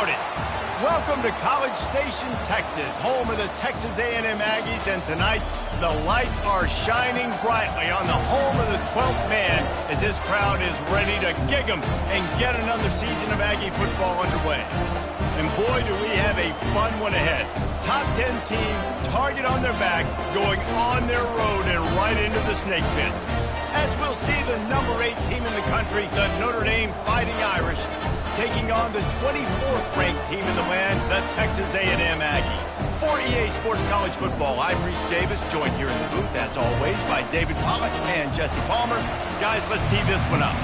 crowded. Welcome to College Station, Texas, home of the Texas A&M Aggies, and tonight the lights are shining brightly on the home of the 12th man as this crowd is ready to gig 'em and get another season of Aggie football underway. And boy, do we have a fun one ahead. Top 10 team, target on their back, going on their road and right into the snake pit. As we'll see the number 8 team in the country, the Notre Dame Fighting Irish, taking on the 24th ranked team in the land, the Texas A&M Aggies. For EA Sports College Football, I'm Reese Davis, joined here in the booth, as always, by David Pollack and Jesse Palmer. Guys, let's tee this one up.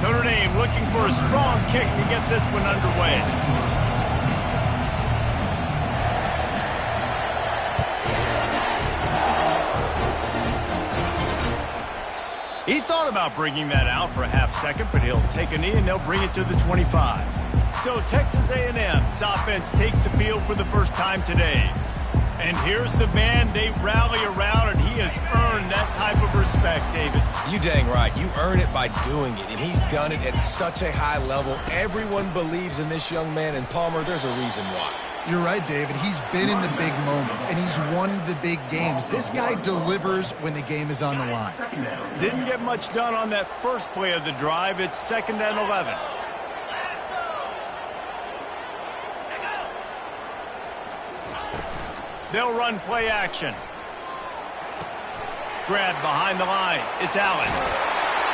Notre Dame looking for a strong kick to get this one underway. He thought about bringing that out for a half second, but he'll take a knee and they'll bring it to the 25. So Texas A&M's offense takes the field for the first time today. And here's the man they rally around, and he has earned that type of respect, David. You dang right. You earn it by doing it, and he's done it at such a high level. Everyone believes in this young man, and Palmer, there's a reason why. You're right, David. He's been in the big moments, and he's won the big games. This guy delivers when the game is on the line. Didn't get much done on that first play of the drive. It's 2nd and 11. They'll run play action. Grab behind the line. It's Allen.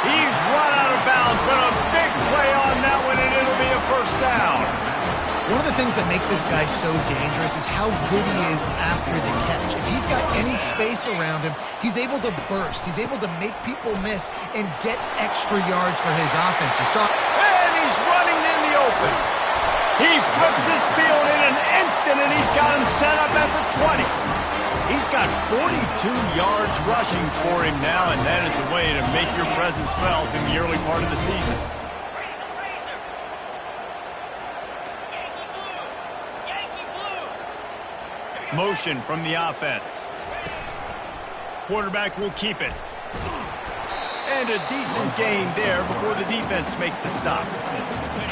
He's run out of bounds, but a big play on that one, and it'll be a first down. One of the things that makes this guy so dangerous is how good he is after the catch. If he's got any space around him, he's able to burst. He's able to make people miss and get extra yards for his offense. You saw, and he's running in the open. He flips his field in an instant, and he's got him set up at the 20. He's got 42 yards rushing for him now, and that is a way to make your presence felt in the early part of the season. Motion from the offense. Quarterback will keep it. And a decent gain there before the defense makes the stop.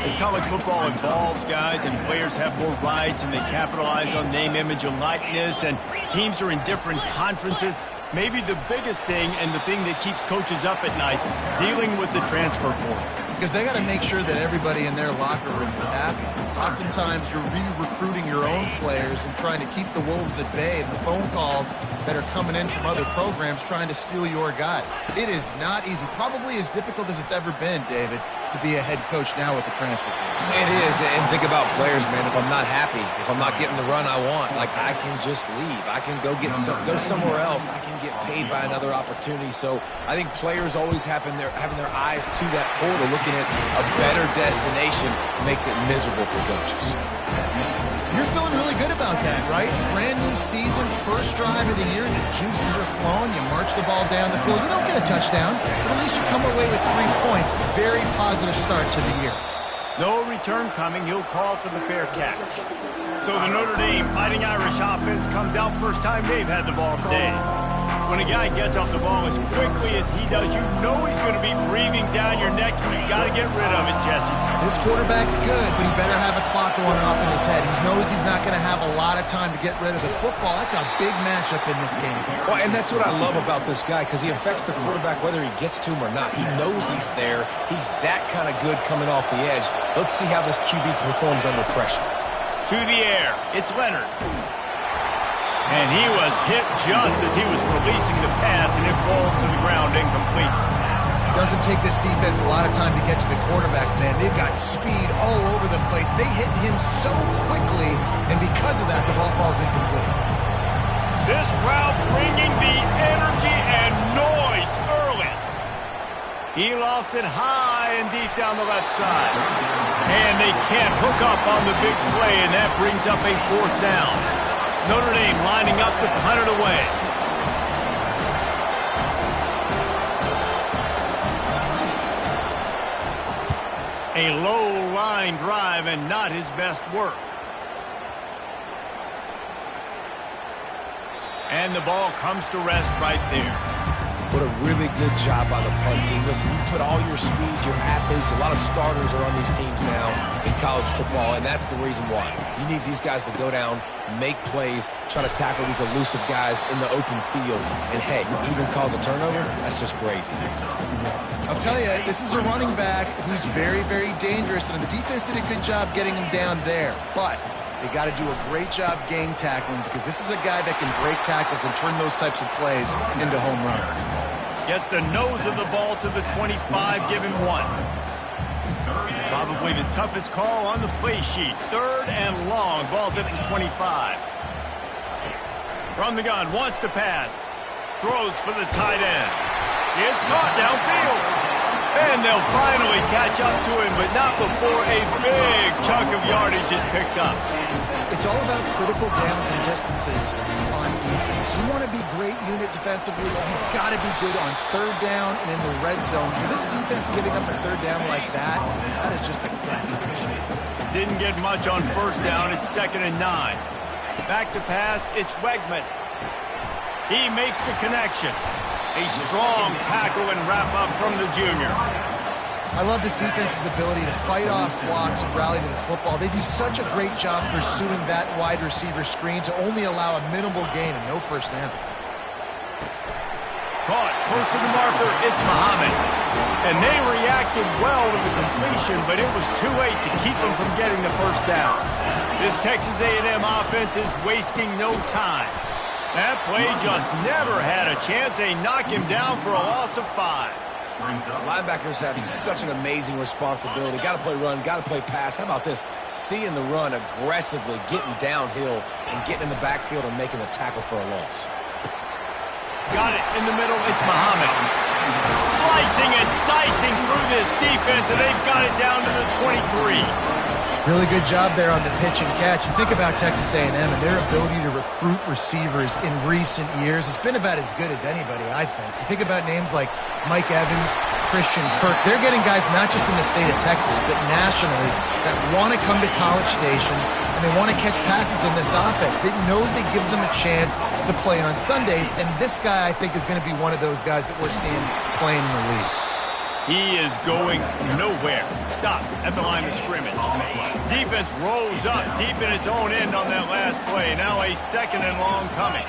As college football evolves, guys, and players have more rights and they capitalize on name, image, and likeness, and teams are in different conferences, maybe the biggest thing and the thing that keeps coaches up at night, dealing with the transfer portal. because they got to make sure that everybody in their locker room is happy. Oftentimes, you're re-recruiting your own players and trying to keep the wolves at bay, and the phone calls that are coming in from other programs trying to steal your guys. It is not easy. Probably as difficult as it's ever been, David, to be a head coach now with the transfer portal. It is, and think about players, man. If I'm not happy, if I'm not getting the run I want, like, I can just leave. I can go go somewhere else. I can get paid by another opportunity. So I think players always having their eyes to that portal, looking at a better destination, makes it miserable for coaches. You're feeling really good about that, right? Brand new season, first drive of the year, the juices are flowing, you march the ball down the field. You don't get a touchdown, but at least you come away with 3 points. Very positive start to the year. No return coming. He'll call for the fair catch. So the Notre Dame Fighting Irish offense comes out first time they've had the ball today. When a guy gets off the ball as quickly as he does, you know he's going to be breathing down your neck, and you've got to get rid of it, Jesse. This quarterback's good, but he better have a clock going off in his head. He knows he's not going to have a lot of time to get rid of the football. That's a big matchup in this game. Well, and that's what I love about this guy, because he affects the quarterback whether he gets to him or not. He knows he's there. He's that kind of good coming off the edge. Let's see how this QB performs under pressure. To the air, it's Leonard. And he was hit just as he was releasing the pass, and it falls to the ground incomplete. It doesn't take this defense a lot of time to get to the quarterback, man. They've got speed all over the place. They hit him so quickly, and because of that, the ball falls incomplete. This crowd bringing the energy and noise early. He lost it high and deep down the left side. And they can't hook up on the big play, and that brings up a 4th down. Notre Dame lining up to punt it away. A low line drive and not his best work. And the ball comes to rest right there. What a really good job by the punt team. Listen, you put all your speed, your athletes, a lot of starters are on these teams now in college football, and that's the reason why. You need these guys to go down, make plays, try to tackle these elusive guys in the open field, and hey, even cause a turnover, that's just great. I'll tell you, this is a running back who's very, very dangerous, and the defense did a good job getting him down there, but they got to do a great job gang tackling because this is a guy that can break tackles and turn those types of plays into home runs. Gets the nose of the ball to the 25, give him 1. Probably the toughest call on the play sheet. 3rd and long, ball's at the 25. From the gun, wants to pass. Throws for the tight end. It's caught downfield. And they'll finally catch up to him, but not before a big chunk of yardage is picked up. It's all about critical downs and distances on defense. You want to be great unit defensively, you've got to be good on 3rd down and in the red zone. For this defense giving up a 3rd down like that, that is just a Didn't get much on 1st down. It's 2nd and 9. Back to pass. It's Wegman. He makes the connection. A strong tackle and wrap-up from the junior. I love this defense's ability to fight off blocks and rally to the football. They do such a great job pursuing that wide receiver screen to only allow a minimal gain and no 1st down. Caught, close to the marker, it's Muhammad. And they reacted well to the completion, but it was too late to keep them from getting the 1st down. This Texas A&M offense is wasting no time. That play just never had a chance. They knock him down for a loss of 5. Linebackers have such an amazing responsibility. Got to play run, got to play pass. How about this? Seeing the run aggressively, getting downhill, and getting in the backfield and making the tackle for a loss. Got it in the middle. It's Muhammad. Slicing and dicing through this defense, and they've got it down to the 23. Really good job there on the pitch and catch. You think about Texas A&M and their ability to recruit receivers in recent years. It's been about as good as anybody, I think. You think about names like Mike Evans, Christian Kirk. They're getting guys not just in the state of Texas, but nationally that want to come to College Station and they want to catch passes in this offense. They knows they give them a chance to play on Sundays, and this guy, I think, is going to be one of those guys that we're seeing playing in the league. He is going nowhere. Stop at the line of scrimmage. Defense rolls up deep in its own end on that last play. Now a 2nd and long coming.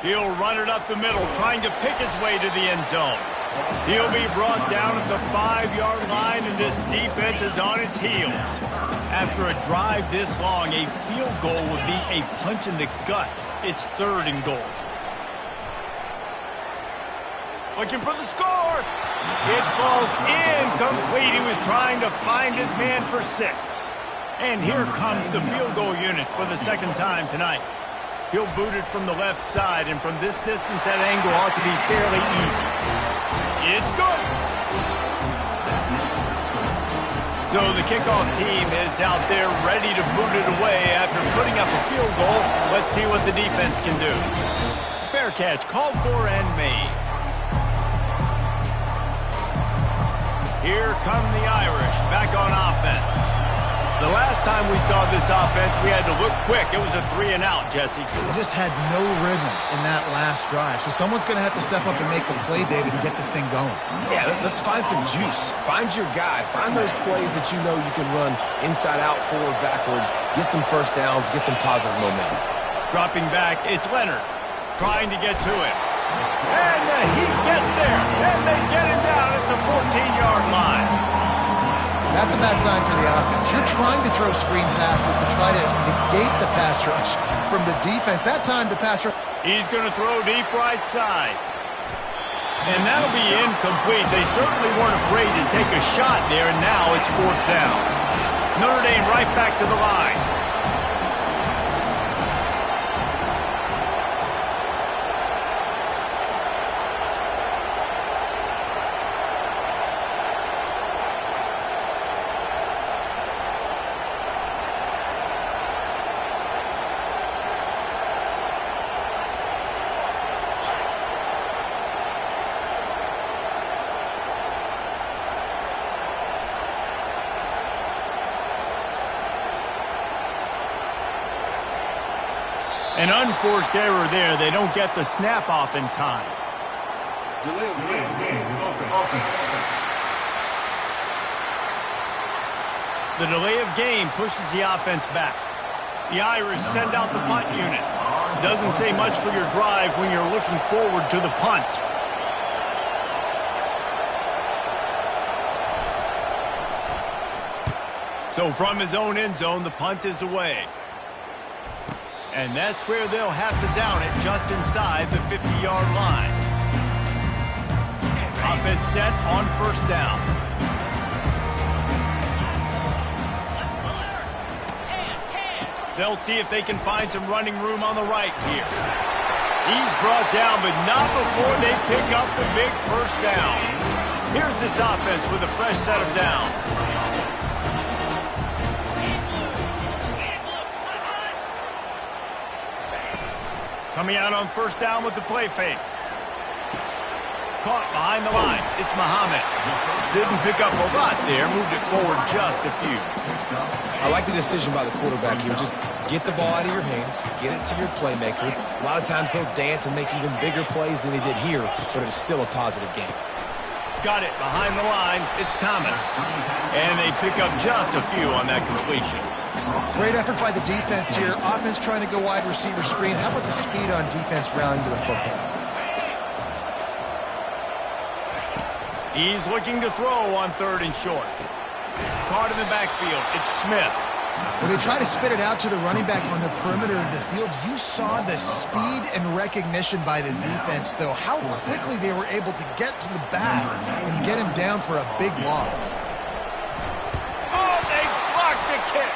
He'll run it up the middle, trying to pick his way to the end zone. He'll be brought down at the 5-yard line, and this defense is on its heels. After a drive this long, a field goal would be a punch in the gut. It's 3rd and goal. Looking for the score. It falls incomplete. He was trying to find his man for 6. And here comes the field goal unit for the 2nd time tonight. He'll boot it from the left side, and from this distance, that angle ought to be fairly easy. It's good. So the kickoff team is out there ready to boot it away after putting up a field goal. Let's see what the defense can do. Fair catch, called for and made. Here come the Irish, back on offense. The last time we saw this offense, we had to look quick. It was a 3-and-out, Jesse. They just had no rhythm in that last drive. So someone's going to have to step up and make a play, David, and get this thing going. Yeah, let's find some juice. Find your guy. Find those plays that you know you can run inside out, forward, backwards. Get some 1st downs. Get some positive momentum. Dropping back, it's Leonard trying to get to him. And he gets there, and they get him down at the 14-yard line. That's a bad sign for the offense. You're trying to throw screen passes to try to negate the pass rush from the defense. That time, the pass rush... He's going to throw deep right side. And that'll be incomplete. They certainly weren't afraid to take a shot there, and now it's 4th down. Notre Dame right back to the line. An unforced error there. They don't get the snap off in time. Delay of game. Offense. The delay of game pushes the offense back. The Irish send out the punt unit. Doesn't say much for your drive when you're looking forward to the punt. So from his own end zone, the punt is away. And that's where they'll have to down it, just inside the 50-yard line. Offense set on first down. They'll see if they can find some running room on the right here. He's brought down, but not before they pick up the big first down. Here's this offense with a fresh set of downs. Coming out on first down with the play fake. Caught behind the line. It's Muhammad. Didn't pick up a lot there. Moved it forward just a few. I like the decision by the quarterback here. Just get the ball out of your hands. Get it to your playmaker. A lot of times he'll dance and make even bigger plays than he did here, but it was still a positive game. Got it behind the line. It's Thomas. And they pick up just a few on that completion. Great effort by the defense here. Offense trying to go wide receiver screen. How about the speed on defense rallying to the football? He's looking to throw on third and short. Caught in the backfield. It's Smith. When they try to spit it out to the running back on the perimeter of the field, you saw the speed and recognition by the defense, though, how quickly they were able to get to the back and get him down for a big loss. Oh, they blocked the kick.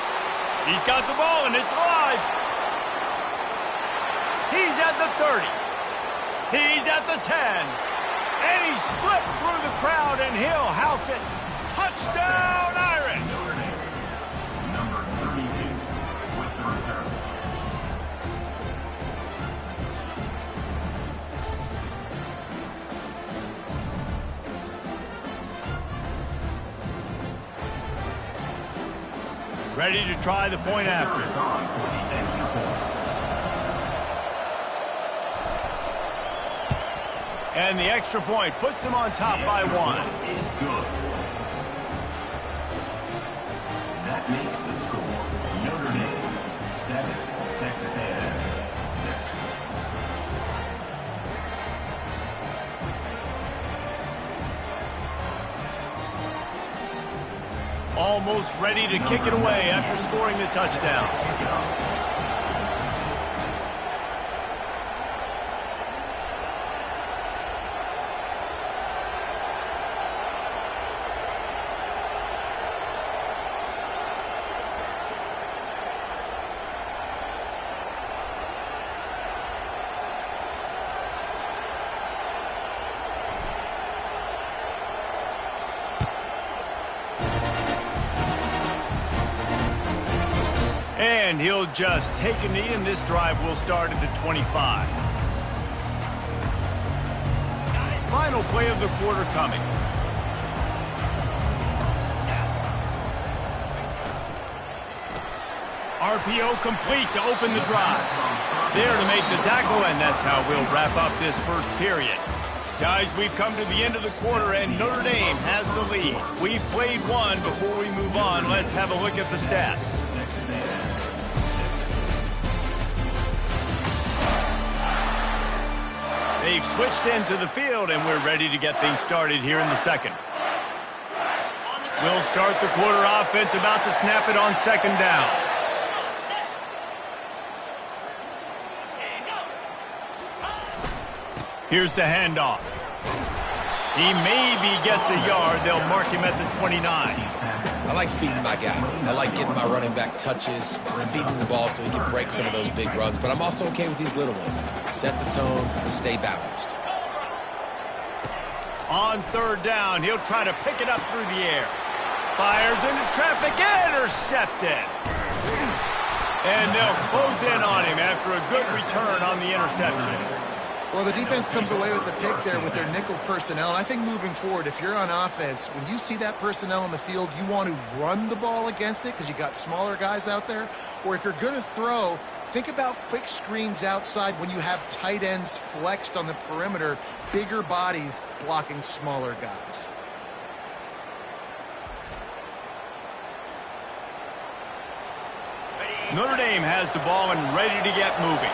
He's got the ball, and it's alive. He's at the 30. He's at the 10. And he slipped through the crowd, and he'll house it. Touchdown, Irish! Number 32 with the return. Ready to try the point after. And the extra point puts them on top by one. Is good. That makes the score Notre Dame 7, Texas A&M 6. Almost ready to kick it away after scoring the touchdown. And he'll just take a knee, and this drive will start at the 25. Final play of the quarter coming. RPO complete to open the drive. There to make the tackle, and that's how we'll wrap up this first period. Guys, we've come to the end of the quarter, and Notre Dame has the lead. We've played one. Before we move on, let's have a look at the stats. They've switched into the field, and we're ready to get things started here in the second. We'll start the quarter offense, about to snap it on second down. Here's the handoff. He maybe gets a yard. They'll mark him at the 29. I like feeding my guy. I like getting my running back touches, feeding the ball so he can break some of those big runs. But I'm also okay with these little ones. Set the tone, stay balanced. On third down, he'll try to pick it up through the air. Fires into traffic, intercepted. And they'll close in on him after a good return on the interception. Well, the defense comes away with the pick there with their nickel personnel. I think moving forward, if you're on offense, when you see that personnel on the field, you want to run the ball against it because you got smaller guys out there. Or if you're going to throw, Think about quick screens outside when you have tight ends flexed on the perimeter, bigger bodies blocking smaller guys. Notre Dame has the ball and ready to get moving.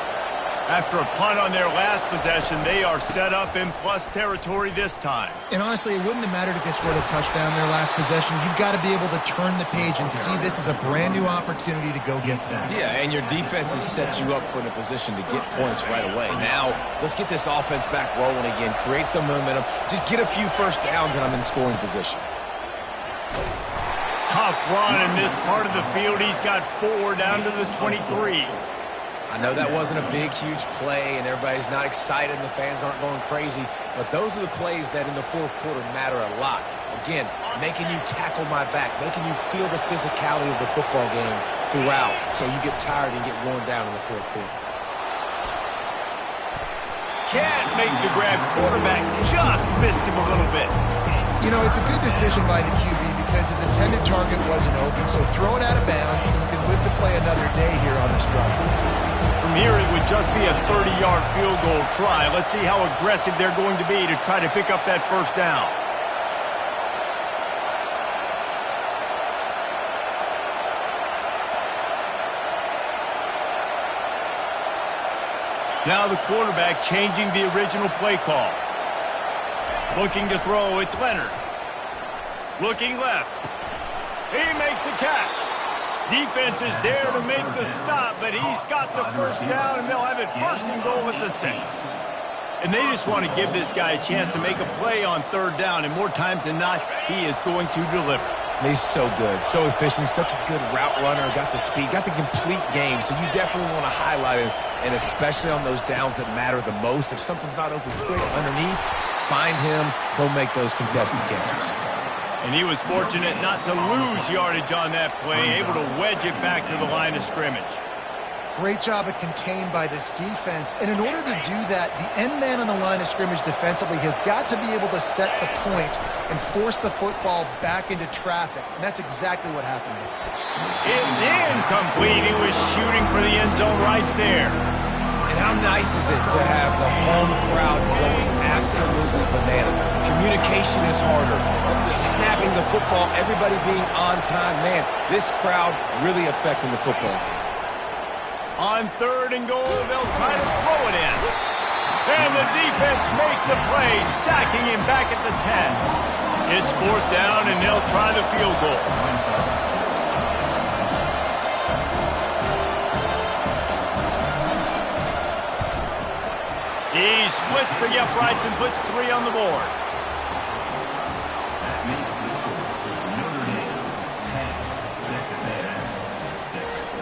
After a punt on their last possession, they are set up in plus territory this time. And honestly, it wouldn't have mattered if they scored a touchdown their last possession. You've got to be able to turn the page and see this as a brand new opportunity to go get points. Yeah, and your defense has set you up for the position to get points right away. Now, let's get this offense back rolling again, create some momentum, just get a few first downs, and I'm in scoring position. Tough run in this part of the field. He's got 4 down to the 23. I know that wasn't a big, huge play, and everybody's not excited, and the fans aren't going crazy, but those are the plays that in the fourth quarter matter a lot. Again, making you tackle my back, making you feel the physicality of the football game throughout, so you get tired and get worn down in the fourth quarter. Can't make the grab. Quarterback just missed him a little bit. You know, it's a good decision by the QB because his intended target wasn't open, so throw it out of bounds, and you can live to play another day here on this drive. From here, it would just be a 30-yard field goal try. Let's see how aggressive they're going to be to try to pick up that first down. Now the quarterback changing the original play call. Looking to throw, it's Leonard. Looking left. He makes a catch. Defense is there to make the stop, but he's got the first down, and they'll have it first and goal at the 6. And they just want to give this guy a chance to make a play on third down, and more times than not, he is going to deliver. He's so good, so efficient, such a good route runner, got the speed, got the complete game, so you definitely want to highlight him, and especially on those downs that matter the most. If something's not open quick underneath, find him, he'll make those contested catches. And he was fortunate not to lose yardage on that play, able to wedge it back to the line of scrimmage. Great job of contained by this defense. And in order to do that, the end man on the line of scrimmage defensively has got to be able to set the point and force the football back into traffic. And that's exactly what happened. It's incomplete. He was shooting for the end zone right there. And how nice is it to have the home crowd going absolutely bananas? Communication is harder. The snapping the football, everybody being on time. Man, this crowd really affecting the football game. On third and goal, they'll try to throw it in. And the defense makes a play, sacking him back at the 10. It's fourth down, and they'll try the field goal. He splits the uprights and puts 3 on the board. That makes the score Notre Dame 10, Texas A&M 6.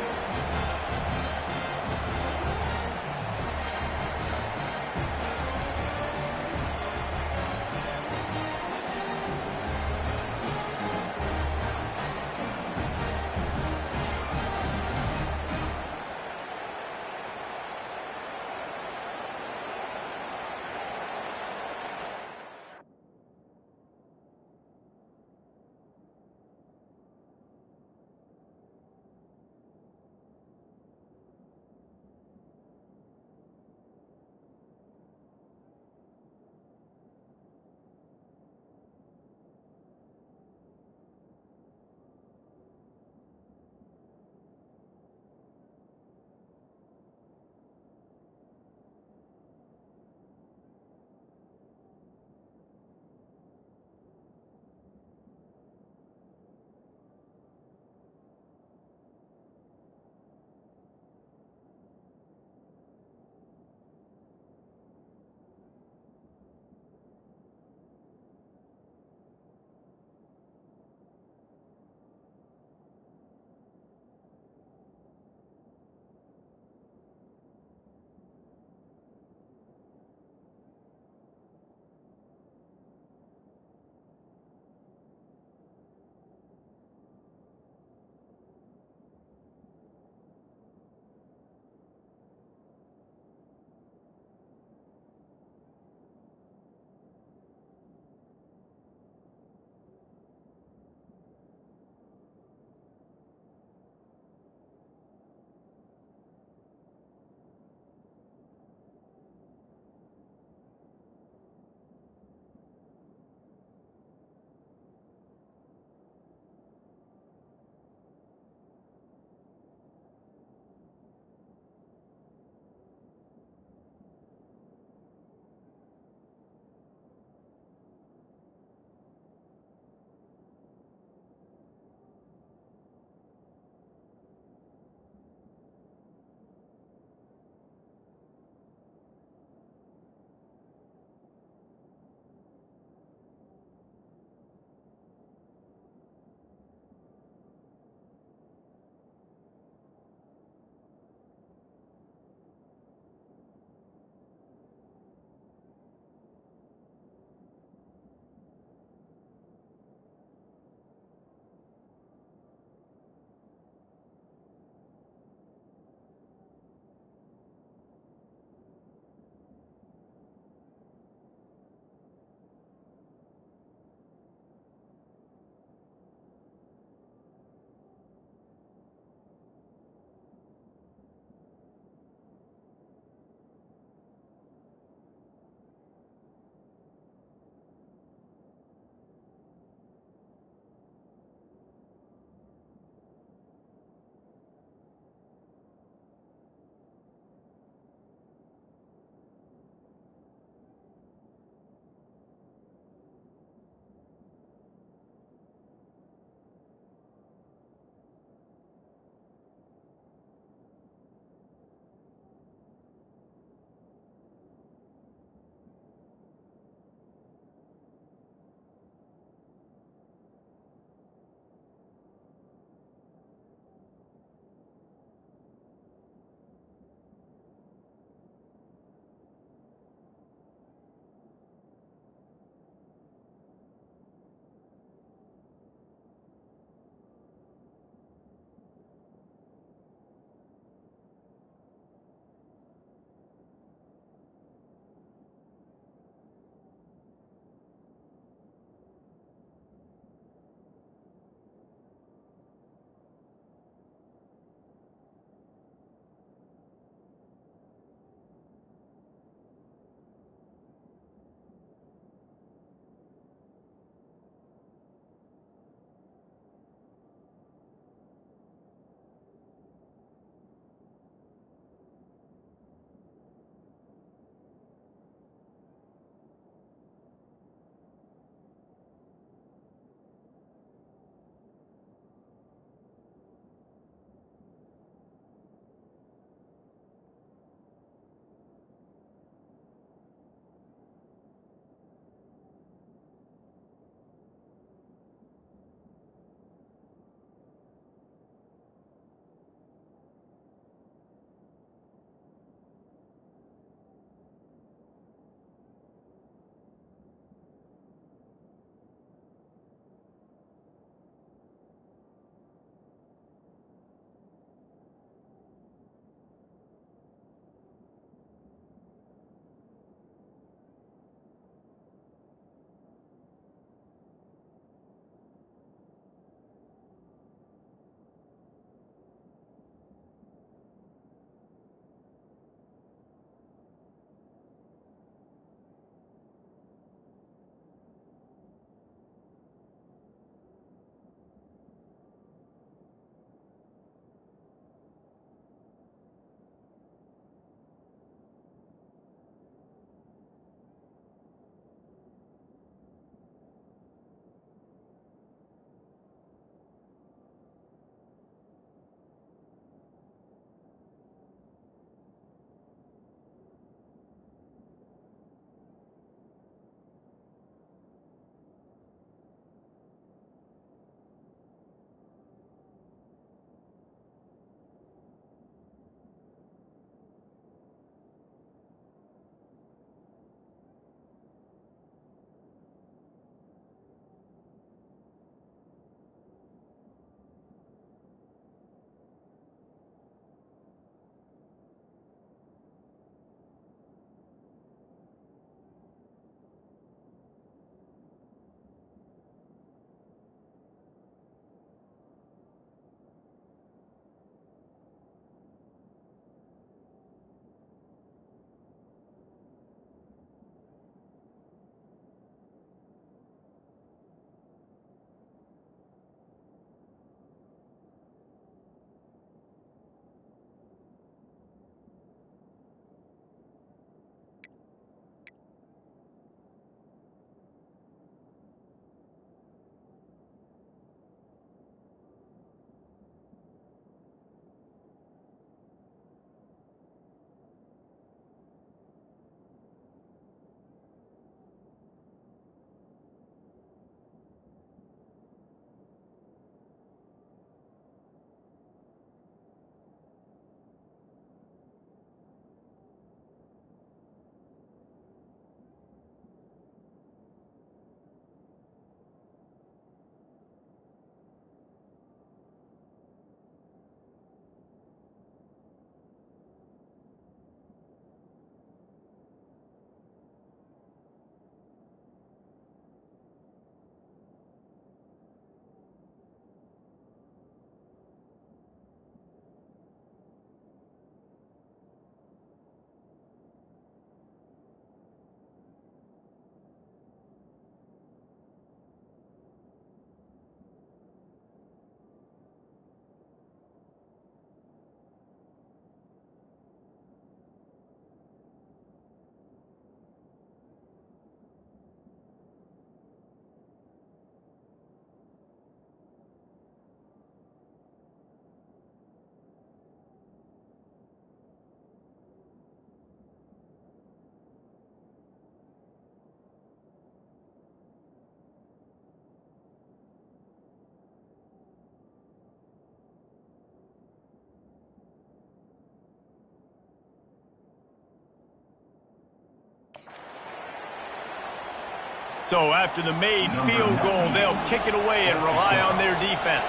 So after the made field goal, they'll kick it away and rely on their defense.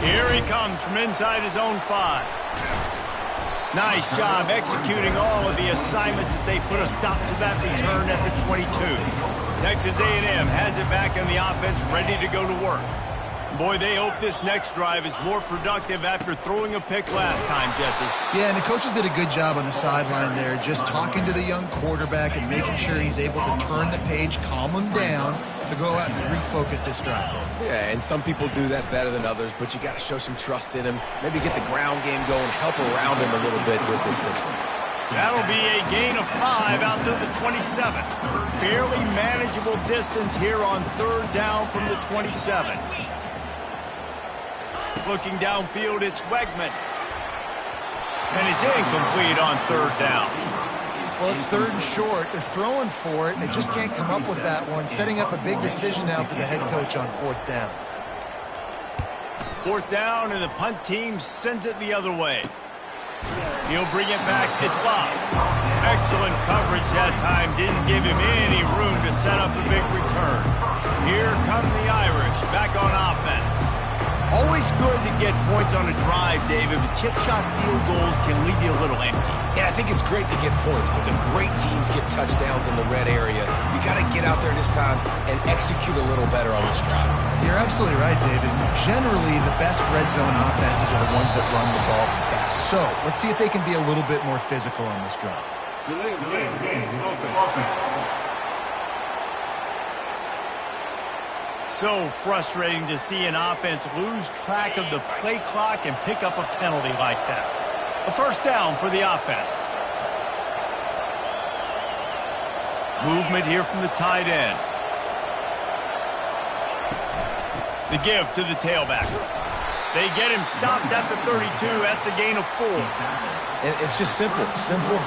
Here he comes from inside his own 5. Nice job executing all of the assignments as they put a stop to that return at the 22. Texas A&M has it back in the offense, ready to go to work. Boy, they hope this next drive is more productive after throwing a pick last time, Jesse. Yeah, and the coaches did a good job on the sideline there, just talking to the young quarterback and making sure he's able to turn the page, calm him down, to go out and refocus this drive. Yeah, and some people do that better than others, but you got to show some trust in him. Maybe get the ground game going, help around him a little bit with this system. That'll be a gain of 5 out to the 27. Fairly manageable distance here on 3rd down from the 27. Looking downfield, it's Wegman. And it's incomplete on 3rd down. Well, it's 3rd and short. They're throwing for it. They just can't come up with that one. Setting up a big decision now for the head coach on 4th down. 4th down, and the punt team sends it the other way. He'll bring it back. It's Bob. Excellent coverage that time. Didn't give him any room to set up a big return. Here come the Irish back on offense. Always good to get points on a drive, David, but chip shot field goals can leave you a little empty. Yeah, I think it's great to get points, but the great teams get touchdowns in the red area. You got to get out there this time and execute a little better on this drive. You're absolutely right, David. Generally, the best red zone offenses are the ones that run the ball best. So, let's see if they can be a little bit more physical on this drive. So frustrating to see an offense lose track of the play clock and pick up a penalty like that. A 1st down for the offense. Movement here from the tight end. The give to the tailback. They get him stopped at the 32. That's a gain of 4. And it's just simple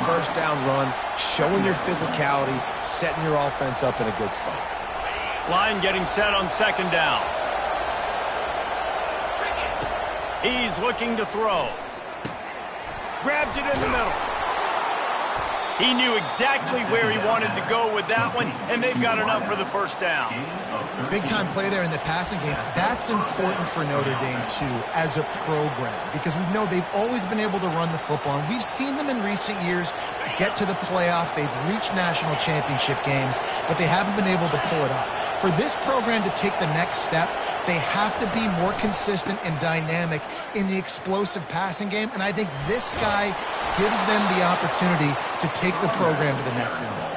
1st down run, showing your physicality, setting your offense up in a good spot. Line getting set on 2nd down. He's looking to throw. Grabs it in the middle. He knew exactly where he wanted to go with that one, and they've got enough for the 1st down. Big-time play there in the passing game. That's important for Notre Dame, too, as a program, because we know they've always been able to run the football, and we've seen them in recent years get to the playoff. They've reached national championship games, but they haven't been able to pull it off. For this program to take the next step, they have to be more consistent and dynamic in the explosive passing game, and I think this guy gives them the opportunity to take the program to the next level.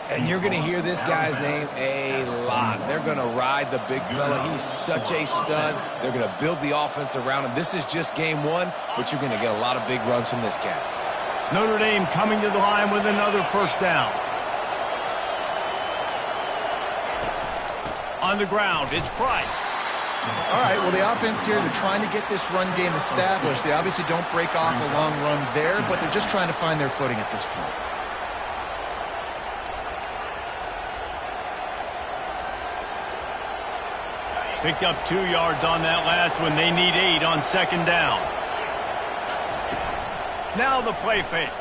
And you're going to hear this guy's name a lot. They're going to ride the big fella. He's such a stud. They're going to build the offense around him. This is just game 1, but you're going to get a lot of big runs from this guy. Notre Dame coming to the line with another 1st down. On the ground, it's Price. All right, well, the offense here, they're trying to get this run game established. They obviously don't break off a long run there, but they're just trying to find their footing at this point. Picked up 2 yards on that last one. They need 8 on 2nd down. Now the play fake.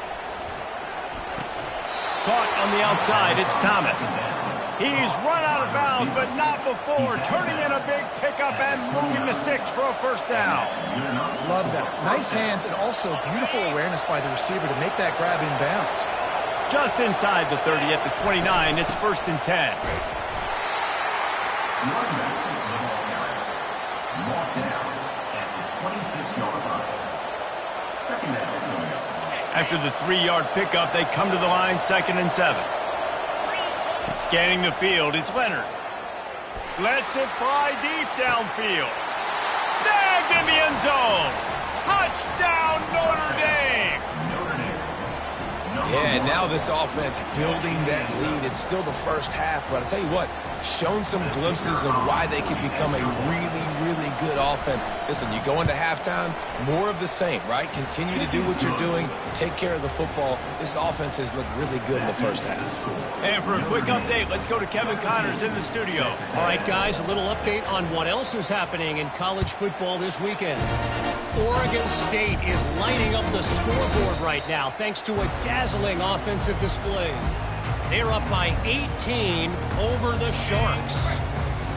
Caught on the outside. It's Thomas. He's run out of bounds, but not before. Turning in a big pickup and moving the sticks for a 1st down. Love that. Nice hands and also beautiful awareness by the receiver to make that grab in bounds. Just inside the 30 at the 29. It's 1st and 10. After the 3-yard pickup, they come to the line, 2nd and 7. Scanning the field, it's Leonard. Lets it fly deep downfield. Snagged in the end zone. Touchdown, Notre Dame. Yeah, and now this offense building that lead. It's still the first half, but I'll tell you what, shown some glimpses of why they could become a really, really good offense. Listen, you go into halftime, more of the same, right? Continue to do what you're doing, take care of the football. This offense has looked really good in the first half. And for a quick update, let's go to Kevin Connors in the studio. All right, guys, a little update on what else is happening in college football this weekend. Oregon State is lining up the scoreboard right now thanks to a dazzling offensive display. They're up by 18 over the Sharks.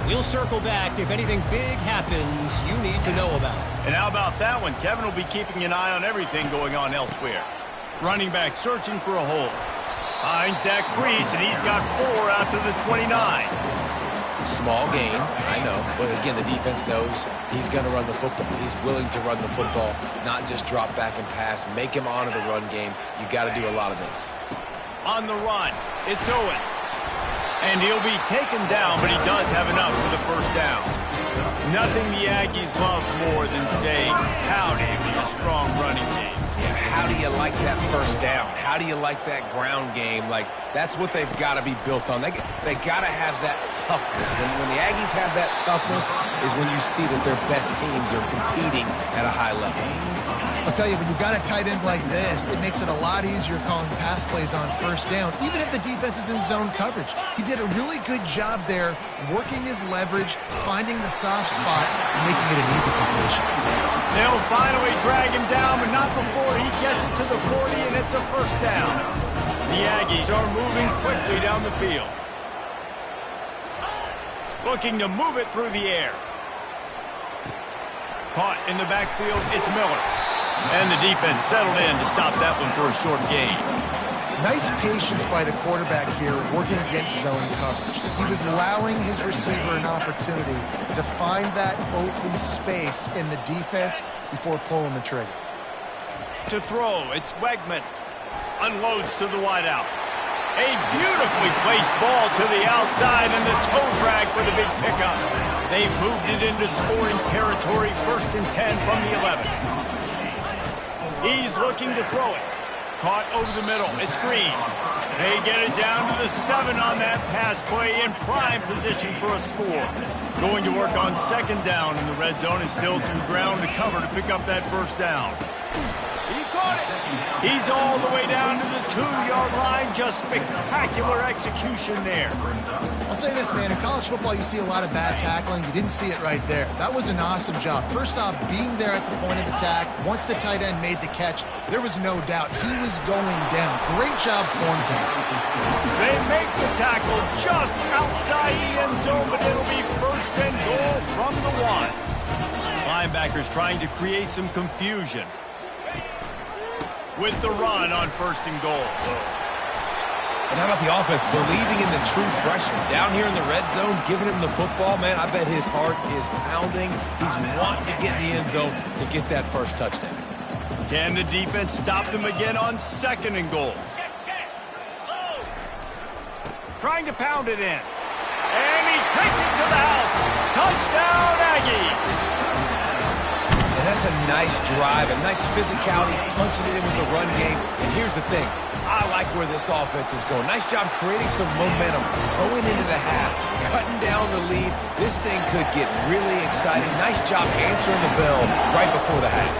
We'll circle back if anything big happens you need to know about. And how about that one? Kevin will be keeping an eye on everything going on elsewhere. Running back searching for a hole. Finds that crease, and he's got 4 out to the 29. Small gain, I know, but again, the defense knows he's going to run the football. He's willing to run the football, not just drop back and pass, make him honor the run game. You got to do a lot of this. On the run, it's Owens. And he'll be taken down, but he does have enough for the first down. Nothing the Aggies love more than saying howdy with a strong running game. Yeah, how do you like that first down? How do you like that ground game? Like, that's what they've got to be built on. They got to have that toughness. When the Aggies have that toughness is when you see that their best teams are competing at a high level. I'll tell you, when you've got a tight end like this, it makes it a lot easier calling pass plays on first down, even if the defense is in zone coverage. He did a really good job there, working his leverage, finding the soft spot, and making it an easy completion. They'll finally drag him down, but not before he gets it to the 40, and it's a first down. The Aggies are moving quickly down the field. Looking to move it through the air. Caught in the backfield, it's Miller. And the defense settled in to stop that one for a short gain. Nice patience by the quarterback here, working against zone coverage. He was allowing his receiver an opportunity to find that open space in the defense before pulling the trigger. To throw, it's Wegman. Unloads to the wideout. A beautifully placed ball to the outside and the toe drag for the big pickup. They've moved it into scoring territory, 1st and 10 from the 11. He's looking to throw it. Caught over the middle. It's Green. They get it down to the 7 on that pass play in prime position for a score. Going to work on 2nd down in the red zone. Is still some ground to cover to pick up that 1st down. He caught it. He's all the way down to the 2-yard line. Just spectacular execution there. I'll say this, man. In college football, you see a lot of bad tackling. You didn't see it right there. That was an awesome job. First off, being there at the point of attack. Once the tight end made the catch, there was no doubt he was going down. Great job form tackle. They make the tackle just outside the end zone, but it'll be 1st and goal from the 1. Linebackers trying to create some confusion. With the run on 1st and goal. And how about the offense believing in the true freshman? Down here in the red zone, giving him the football, man, I bet his heart is pounding. He's wanting to get in the end zone to get that 1st touchdown. Can the defense stop them again on 2nd and goal? Trying to pound it in. And he takes it to the house. Touchdown, Aggies! And that's a nice drive, a nice physicality, punching it in with the run game. And here's the thing. I like where this offense is going. Nice job creating some momentum, going into the half, cutting down the lead. This thing could get really exciting. Nice job answering the bell right before the half.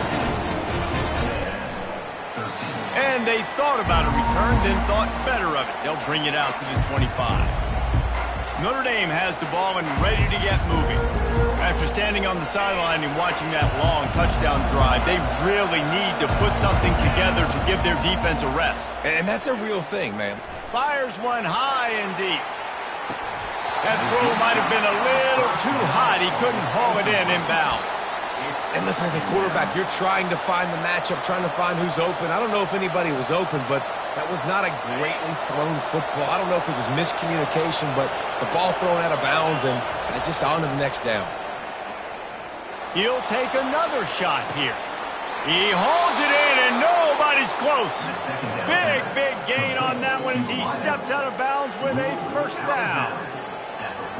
And they thought about a return, then thought better of it. They'll bring it out to the 25. Notre Dame has the ball and ready to get moving. After standing on the sideline and watching that long touchdown drive, they really need to put something together to give their defense a rest. And that's a real thing, man. Fires one high and deep. That throw might have been a little too hot. He couldn't haul it in bounds. And listen, as a quarterback, you're trying to find the matchup, trying to find who's open. I don't know if anybody was open, but that was not a greatly thrown football. I don't know if it was miscommunication, but the ball thrown out of bounds and just on to the next down. He'll take another shot here. He holds it in, and nobody's close. Big gain on that one as he steps out of bounds with a 1st down.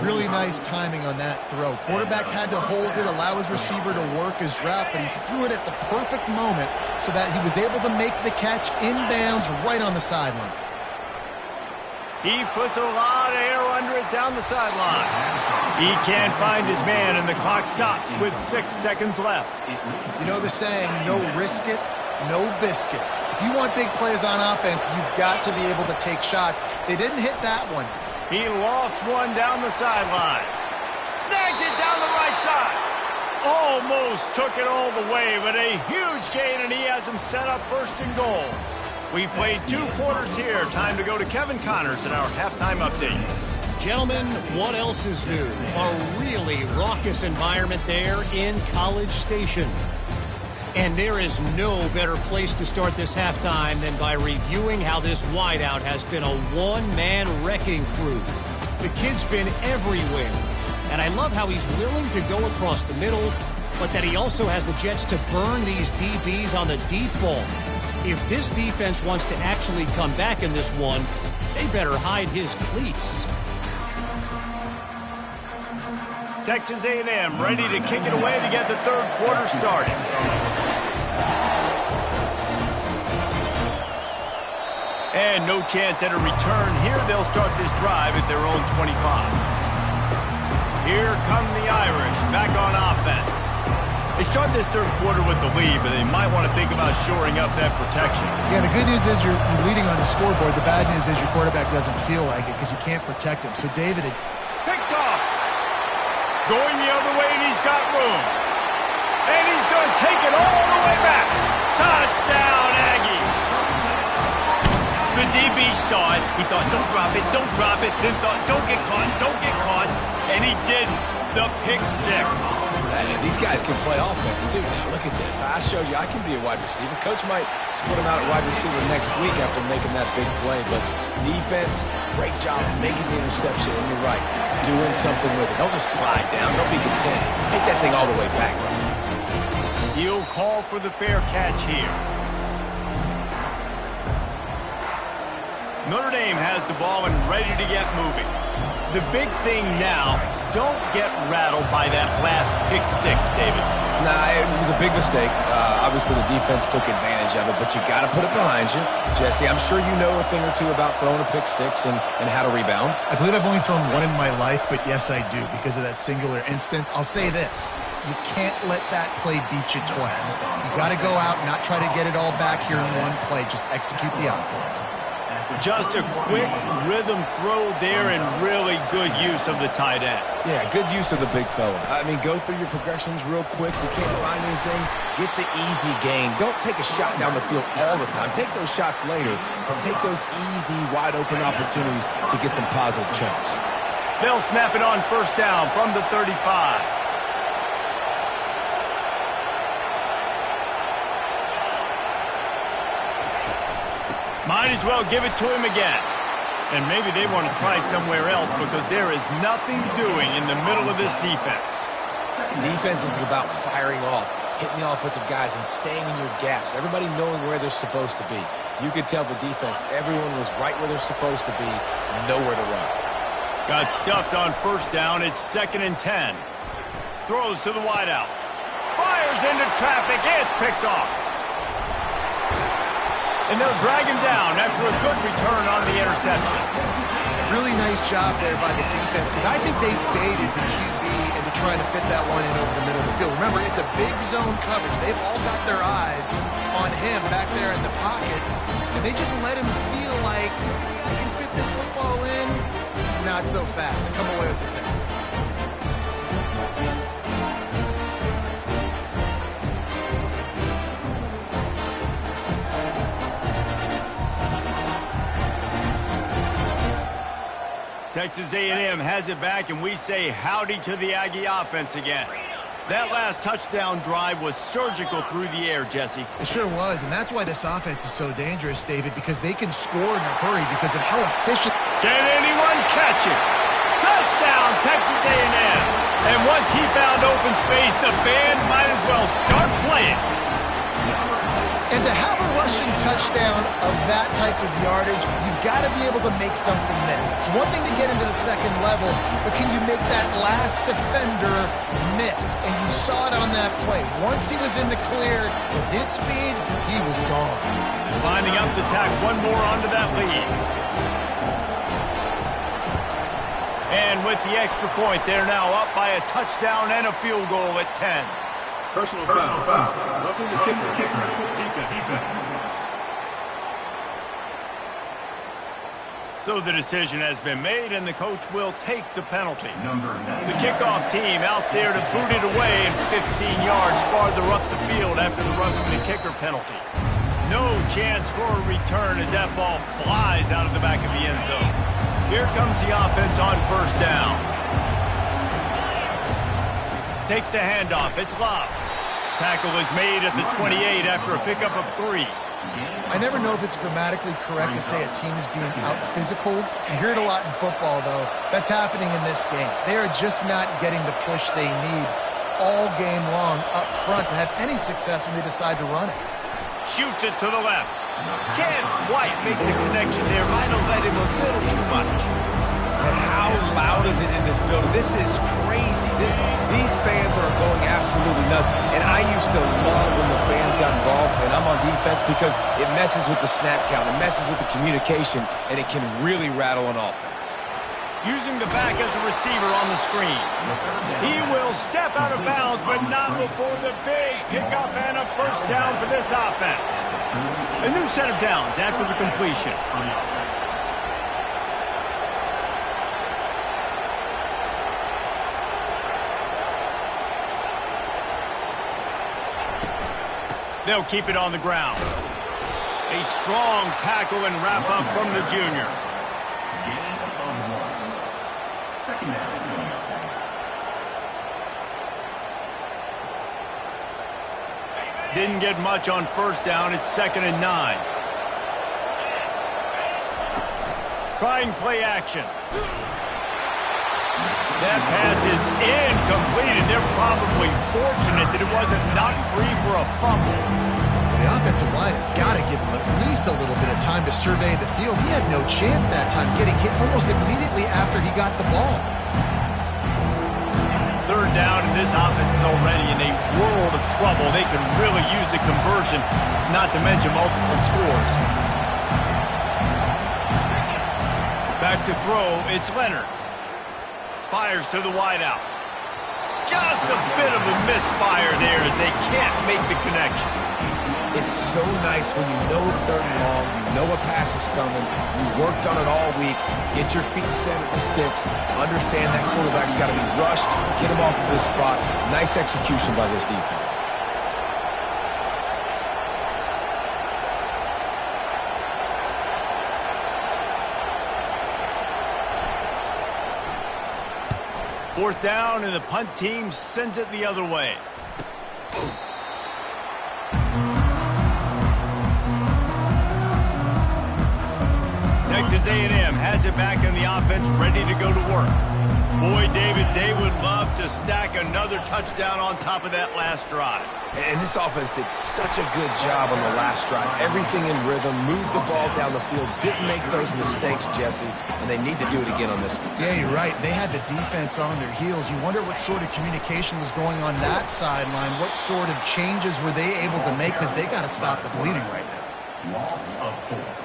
Really nice timing on that throw. Quarterback had to hold it, allow his receiver to work his route, but he threw it at the perfect moment so that he was able to make the catch inbounds right on the sideline. He puts a lot of air under it down the sideline. He can't find his man, and the clock stops with 6 seconds left. You know the saying, no risk it, no biscuit. If you want big plays on offense, you've got to be able to take shots. They didn't hit that one. He lost one down the sideline. Snags it down the right side. Almost took it all the way, but a huge gain, and he has him set up first and goal. We played 2 quarters here. Time to go to Kevin Connors in our halftime update. Gentlemen, what else is new? A really raucous environment there in College Station. And there is no better place to start this halftime than by reviewing how this wideout has been a one-man wrecking crew. The kid's been everywhere, and I love how he's willing to go across the middle, but that he also has the jets to burn these DBs on the deep ball. If this defense wants to actually come back in this one, they better hide his cleats. Texas A&M ready to kick it away to get the third quarter started. And no chance at a return here. They'll start this drive at their own 25. Here come the Irish back on offense. They start this third quarter with the lead, but they might want to think about shoring up that protection. Yeah, the good news is you're leading on the scoreboard. The bad news is your quarterback doesn't feel like it because you can't protect him. So David had picked off. Going the other way, and he's got room. And he's going to take it all the way back. Touchdown, Aggie. The DB saw it. He thought, don't drop it, don't drop it. Then thought, don't get caught, don't get caught. And he didn't. The pick 6. These guys can play offense, too. Now, look at this. I showed you I can be a wide receiver. Coach might split him out at wide receiver next week after making that big play. But defense, great job making the interception. And you're right, doing something with it. Don't just slide down. Don't be content. Take that thing all the way back. He'll call for the fair catch here. Notre Dame has the ball and ready to get moving. The big thing now, don't get rattled by that last pick 6, David. Nah, it was a big mistake. Obviously, the defense took advantage of it, but you got to put it behind you. Jesse, I'm sure you know a thing or two about throwing a pick 6 and how to rebound. I believe I've only thrown one in my life, but yes, I do because of that singular instance. I'll say this. You can't let that play beat you twice. You got to go out and not try to get it all back here in one play. Just execute the offense. Just a quick rhythm throw there and really good use of the tight end. Yeah, good use of the big fella. I mean, go through your progressions real quick. You can't find anything, get the easy gain. Don't take a shot down the field all the time. Take those shots later, but take those easy, wide-open opportunities to get some positive chunks. They'll snap it on first down from the 35. Might as well give it to him again. And maybe they want to try somewhere else because there is nothing doing in the middle of this defense. Defense is about firing off, hitting the offensive guys and staying in your gaps. Everybody knowing where they're supposed to be. You could tell the defense, everyone was right where they're supposed to be, nowhere to run. Got stuffed on first down. It's 2nd and 10. Throws to the wideout. Fires into traffic. It's picked off. And they'll drag him down after a good return on the interception. Really nice job there by the defense because I think they baited the QB into trying to fit that one in over the middle of the field. Remember, it's a big zone coverage. They've all got their eyes on him back there in the pocket, and they just let him feel like, maybe I can fit this football in. Not so fast. Come away with the pick. Texas A&M has it back, and we say howdy to the Aggie offense again. That last touchdown drive was surgical through the air, Jesse. It sure was, and that's why this offense is so dangerous, David, because they can score in a hurry because of how efficient. Can anyone catch it? Touchdown, Texas A&M. And once he found open space, the band might as well start playing. And to have a rushing touchdown of that type of yardage, you've got to be able to make something miss. It's one thing to get into the second level, but can you make that last defender miss? And you saw it on that play. Once he was in the clear, with his speed, he was gone. Lining up to tack one more onto that lead. And with the extra point, they're now up by a touchdown and a field goal at 10. Personal foul. Roughing the kicker. Defense. So the decision has been made, and the coach will take the penalty. The kickoff team out there to boot it away and 15 yards farther up the field after the roughing the kicker penalty. No chance for a return as that ball flies out of the back of the end zone. Here comes the offense on first down. Takes the handoff. It's Love. Tackle is made at the 28 after a pickup of 3. I never know if it's grammatically correct to say a team is being out-physicaled. You hear it a lot in football, though. That's happening in this game. They are just not getting the push they need all game long up front to have any success when they decide to run it. Shoots it to the left. Can't quite make the connection there. Might have let him a little too much. And how loud is it in this building? This is crazy. These fans are going absolutely nuts. And I used to love when the fans got involved, and I'm on defense because it messes with the snap count. It messes with the communication, and it can really rattle an offense. Using the back as a receiver on the screen. He will step out of bounds, but not before the big pickup and a first down for this offense. A new set of downs after the completion. They'll keep it on the ground. A strong tackle and wrap up from the junior. Didn't get much on first down. It's 2nd and 9. Trying play action. That pass is incomplete, and they're probably fortunate that it wasn't knocked free for a fumble. The offensive line has got to give him at least a little bit of time to survey the field. He had no chance that time, getting hit almost immediately after he got the ball. 3rd down, and this offense is already in a world of trouble. They can really use a conversion, not to mention multiple scores. Back to throw, it's Leonard. Fires to the wideout. Just a bit of a misfire there as they can't make the connection. It's so nice when you know it's 3rd and long, you know a pass is coming, you worked on it all week, get your feet set at the sticks, understand that quarterback's got to be rushed, get him off of this spot. Nice execution by this defense. Fourth down, and the punt team sends it the other way. Texas A&M has it back in the offense, ready to go to work. Boy, David, they would love to stack another touchdown on top of that last drive. And this offense did such a good job on the last drive. Everything in rhythm, moved the ball down the field, didn't make those mistakes, Jesse, and they need to do it again on this one. Yeah, you're right. They had the defense on their heels. You wonder what sort of communication was going on that sideline. What sort of changes were they able to make, because they got to stop the bleeding right now. Loss of 4.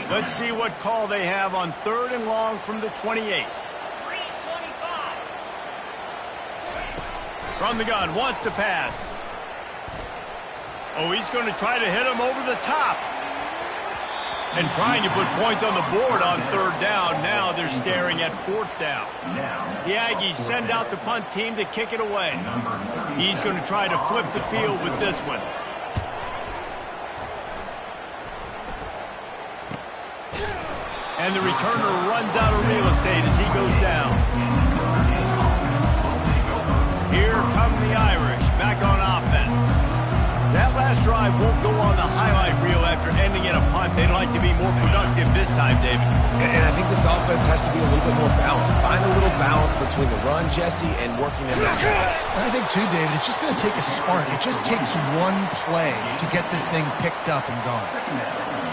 Let's see what call they have on 3rd and long from the 28. From the gun, wants to pass. Oh, he's going to try to hit him over the top. And trying to put points on the board on 3rd down. Now they're staring at 4th down. The Aggies send out the punt team to kick it away. He's going to try to flip the field with this one. And the returner runs out of real estate as he goes down. Here come the Irish back on offense. That last drive won't go on the highlight reel after ending in a punt. They'd like to be more productive this time, David. And I think this offense has to be a little bit more balanced. Find a little balance between the run, Jesse, and working in that pass. And I think, too, David, it's just going to take a spark. It just takes one play to get this thing picked up and going.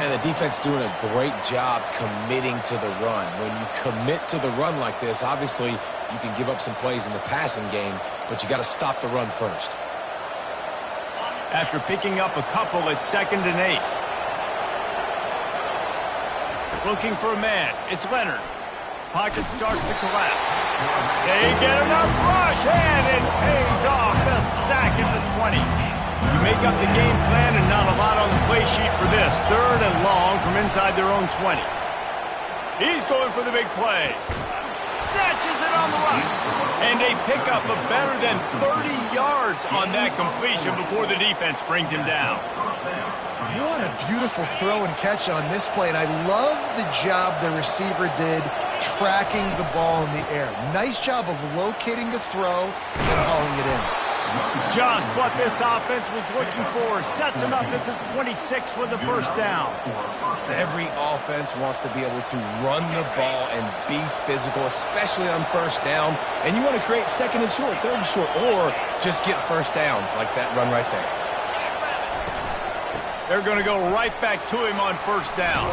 And the defense doing a great job committing to the run. When you commit to the run like this, obviously you can give up some plays in the passing game, but you got to stop the run first. After picking up a couple, it's 2nd and 8. Looking for a man. It's Leonard. Pocket starts to collapse. They get enough rush, and it pays off. The sack at the 20. You make up the game plan and not a lot on the play sheet for this. 3rd and long from inside their own 20. He's going for the big play. Snatches it on the run. And they pick up a better than 30 yards on that completion before the defense brings him down. What a beautiful throw and catch on this play, and I love the job the receiver did tracking the ball in the air. Nice job of locating the throw and hauling it in. Just what this offense was looking for. Sets him up at the 26 with the first down. Every offense wants to be able to run the ball and be physical, especially on first down. And you want to create 2nd and short, 3rd and short, or just get first downs like that run right there. They're going to go right back to him on first down.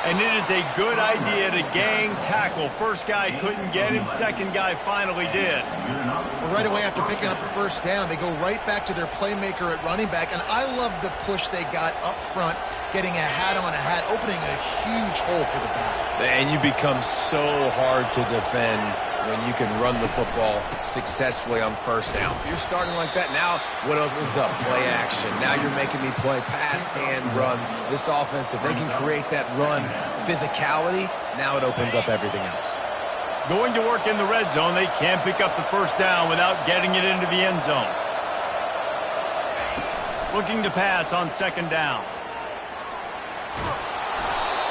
And it is a good idea to gang tackle. First guy couldn't get him. Second guy finally did. Well, right away after picking up a first down, they go right back to their playmaker at running back. And I love the push they got up front, getting a hat on a hat, opening a huge hole for the back. And you become so hard to defend when you can run the football successfully on first down. You're starting like that. Now what opens up? Play action. Now you're making me play pass and run. This offense, if they can create that run physicality, now it opens up everything else. Going to work in the red zone. They can't pick up the first down without getting it into the end zone. Looking to pass on 2nd down.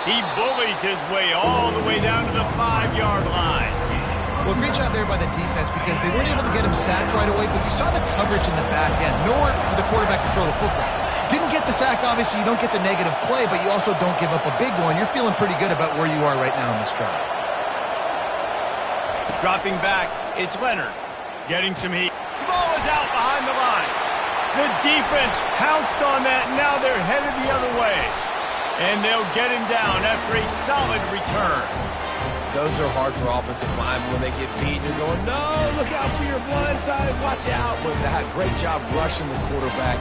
He bullies his way all the way down to the 5-yard line. Well, great job there by the defense because they weren't able to get him sacked right away, but you saw the coverage in the back end. Nowhere for the quarterback to throw the football. Didn't get the sack, obviously. You don't get the negative play, but you also don't give up a big one. You're feeling pretty good about where you are right now in this drive. Dropping back, it's Leonard. Getting some heat. The ball is out behind the line. The defense pounced on that, and now they're headed the other way. And they'll get him down after a solid return. Those are hard for offensive linemen when they get beat. You're going, no, look out for your blind side. Watch out. But they had a great job rushing the quarterback,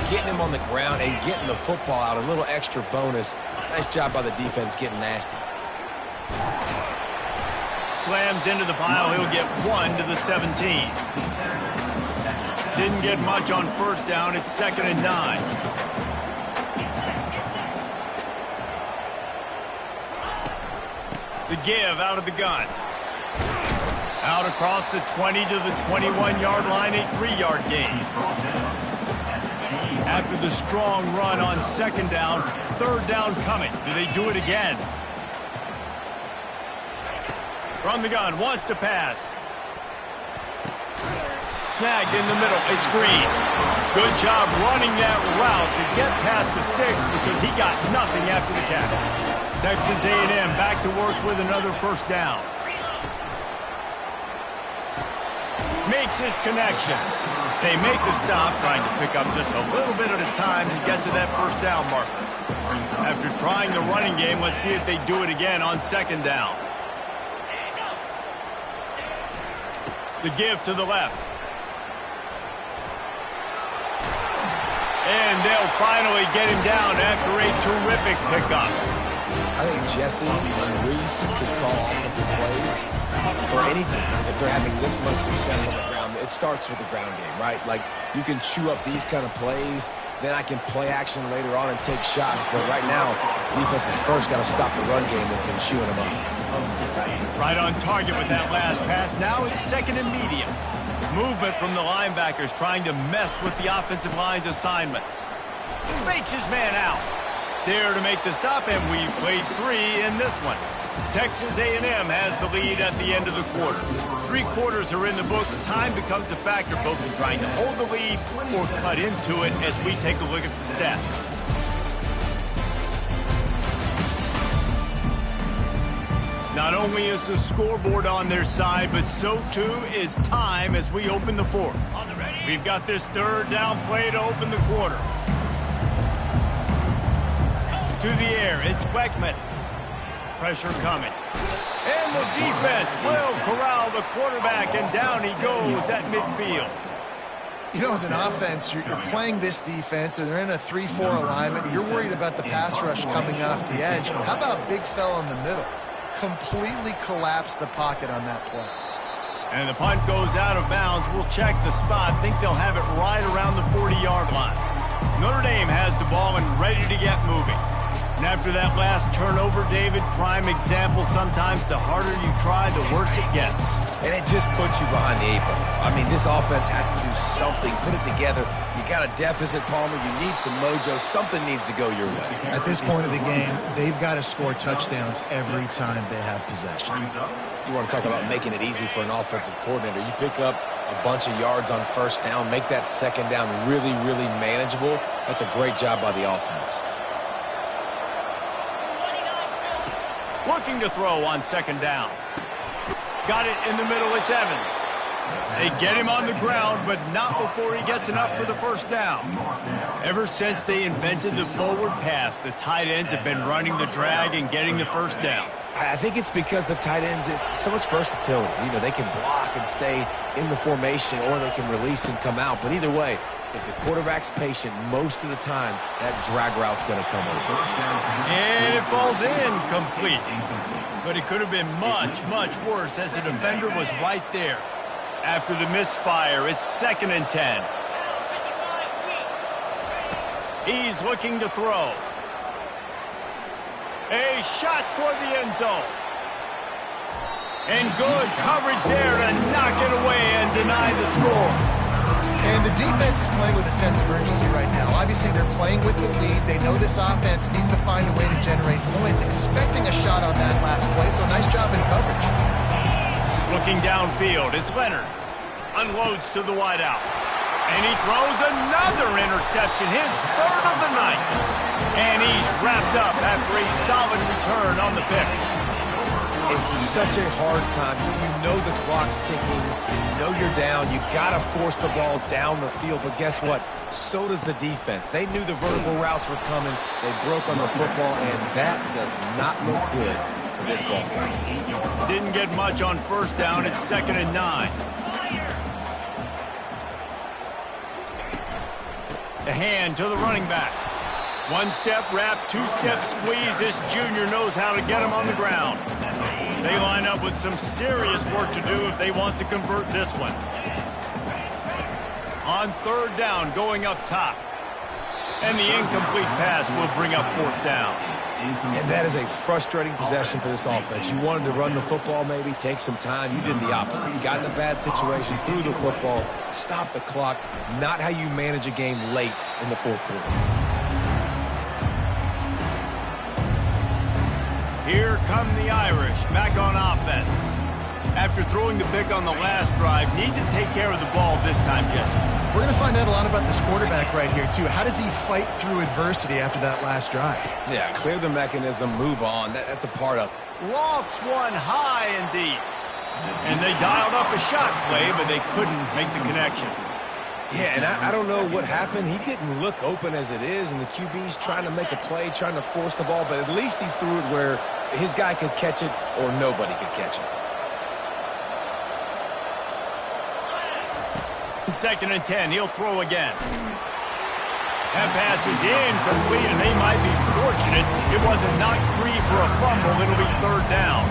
getting him on the ground, and getting the football out. A little extra bonus. Nice job by the defense getting nasty. Slams into the pile. He'll get 1 to the 17. Didn't get much on first down. It's 2nd and 9. The give out of the gun. Out across the 20 to the 21-yard line, a 3-yard gain. After the strong run on 2nd down, 3rd down coming. Do they do it again? From the gun, wants to pass. Snagged in the middle, it's Green. Good job running that route to get past the sticks because he got nothing after the catch. Texas A&M back to work with another first down. Makes his connection. They make the stop, trying to pick up just a little bit at a time to get to that first down marker. After trying the running game, let's see if they do it again on 2nd down. The give to the left. And they'll finally get him down after a terrific pickup. I think Jesse and Reese could call offensive plays for any team if they're having this much success on the ground. It starts with the ground game, right? Like, you can chew up these kind of plays, then I can play action later on and take shots. But right now, defense has first got to stop the run game that's been chewing them up. Right on target with that last pass. Now it's 2nd and medium. Movement from the linebackers trying to mess with the offensive line's assignments. Fakes his man out. There to make the stop, and we played 3 in this one. Texas A&M has the lead at the end of the quarter. 3 quarters are in the books. Time becomes a factor both in trying to hold the lead or cut into it as we take a look at the stats. Not only is the scoreboard on their side, but so too is time as we open the fourth. We've got this third down play to open the quarter. To the air, it's Beckman. Pressure coming. And the defense will corral the quarterback, and down he goes at midfield. You know, as an offense, you're playing this defense. They're in a 3-4 alignment. You're worried about the pass rush coming off the edge. How about big fella in the middle? Completely collapsed the pocket on that play. And the punt goes out of bounds. We'll check the spot. Think they'll have it right around the 40-yard line. Notre Dame has the ball and ready to get moving. And after that last turnover, David, prime example, sometimes the harder you try, the worse it gets. And it just puts you behind the 8 ball. I mean, this offense has to do something. Put it together. You got a deficit, Palmer. You need some mojo. Something needs to go your way. At this point of the game, they've got to score touchdowns every time they have possession. You want to talk about making it easy for an offensive coordinator. You pick up a bunch of yards on first down, make that second down really, really manageable. That's a great job by the offense. Looking to throw on second down. Got it in the middle, it's Evans. They get him on the ground, but not before he gets enough for the first down. Ever since they invented the forward pass, the tight ends have been running the drag and getting the first down. I think it's because the tight ends is so much versatility. You know, they can block and stay in the formation, or they can release and come out. But either way, if the quarterback's patient most of the time, that drag route's going to come over. And it falls incomplete. But it could have been much, much worse as the defender was right there. After the misfire, it's 2nd and 10. He's looking to throw. A shot toward the end zone. And good coverage there to knock it away and deny the score. And the defense is playing with a sense of urgency right now. Obviously, they're playing with the lead. They know this offense needs to find a way to generate points, expecting a shot on that last play, so nice job in coverage. Looking downfield, it's Leonard. Unloads to the wideout. And he throws another interception, his 3rd of the night. And he's wrapped up after a solid return on the pick. It's such a hard time. You know the clock's ticking. You know you're down. You got to force the ball down the field. But guess what? So does the defense. They knew the vertical routes were coming. They broke on the football, and that does not look good for this ball game. Didn't get much on first down. It's 2nd and 9. The hand to the running back. 1-step wrap, 2-step squeeze. This junior knows how to get him on the ground. They line up with some serious work to do if they want to convert this one. On 3rd down, going up top. And the incomplete pass will bring up 4th down. And that is a frustrating possession for this offense. You wanted to run the football, maybe take some time. You did the opposite. You got in a bad situation, threw the football, stopped the clock. Not how you manage a game late in the 4th quarter. Here come the Irish, back on offense. After throwing the pick on the last drive, need to take care of the ball this time, Jesse. We're going to find out a lot about this quarterback right here, too. How does he fight through adversity after that last drive? Yeah, clear the mechanism, move on. That's a part of it. Lofts one high and deep. And they dialed up a shot play, but they couldn't make the connection. Yeah, and I don't know what happened. He didn't look open as it is, and the QB's trying to make a play, trying to force the ball, but at least he threw it where his guy could catch it or nobody could catch it. 2nd and 10, he'll throw again. That pass is incomplete, and they might be fortunate it wasn't knocked free for a fumble. It'll be 3rd down.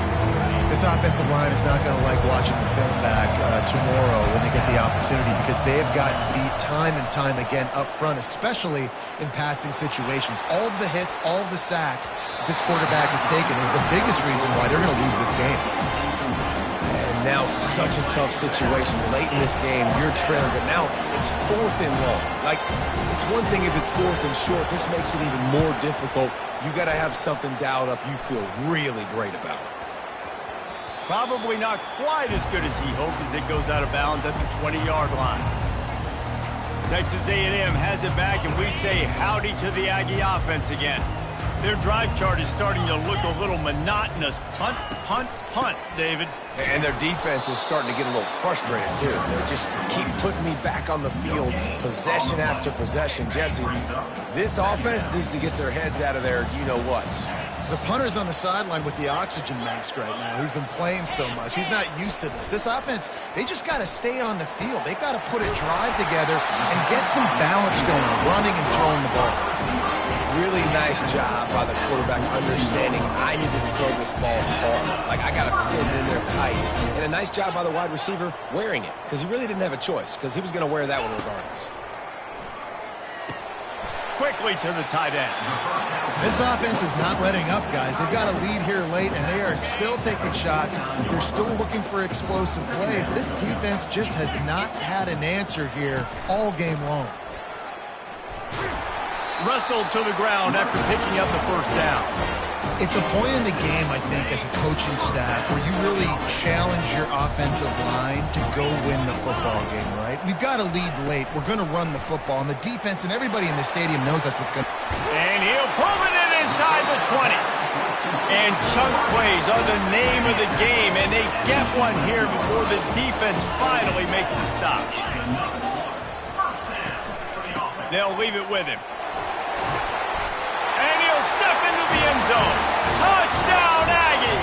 This offensive line is not going to like watching the film back tomorrow when they get the opportunity, because they have gotten beat time and time again up front, especially in passing situations. All of the hits, all of the sacks this quarterback has taken is the biggest reason why they're going to lose this game. And Now such a tough situation. Late in this game, you're trailing, but now it's 4th and long. Like, it's one thing if it's 4th and short. This makes it even more difficult. You got to have something dialed up you feel really great about. Probably not quite as good as he hoped as it goes out of bounds at the 20-yard line. Texas A&M has it back, and we say howdy to the Aggie offense again. Their drive chart is starting to look a little monotonous. Punt, punt, punt, David. And their defense is starting to get a little frustrated, too. They just keep putting me back on the field, possession after possession. Jesse, this offense needs to get their heads out of their you-know-what. The punter's on the sideline with the oxygen mask right now. He's been playing so much. He's not used to this. This offense, they just got to stay on the field. They've got to put a drive together and get some balance going, running and throwing the ball. Really nice job by the quarterback understanding I needed to throw this ball hard. Like, I got to fit it in there tight. And a nice job by the wide receiver wearing it, because he really didn't have a choice, because he was going to wear that one regardless. Quickly to the tight end. This offense is not letting up, guys. They've got a lead here late, and they are still taking shots. They're still looking for explosive plays. This defense just has not had an answer here all game long. Wrestled to the ground after picking up the first down. It's a point in the game, I think, as a coaching staff where you really challenge your offensive line to go win the football game, right? We've got a lead late. We're going to run the football, and the defense and everybody in the stadium knows that's what's going to... And he'll pull it inside the 20. And chunk plays are the name of the game, and they get one here before the defense finally makes a stop. They'll leave it with him. And he'll step into the end zone. Touchdown, Aggie!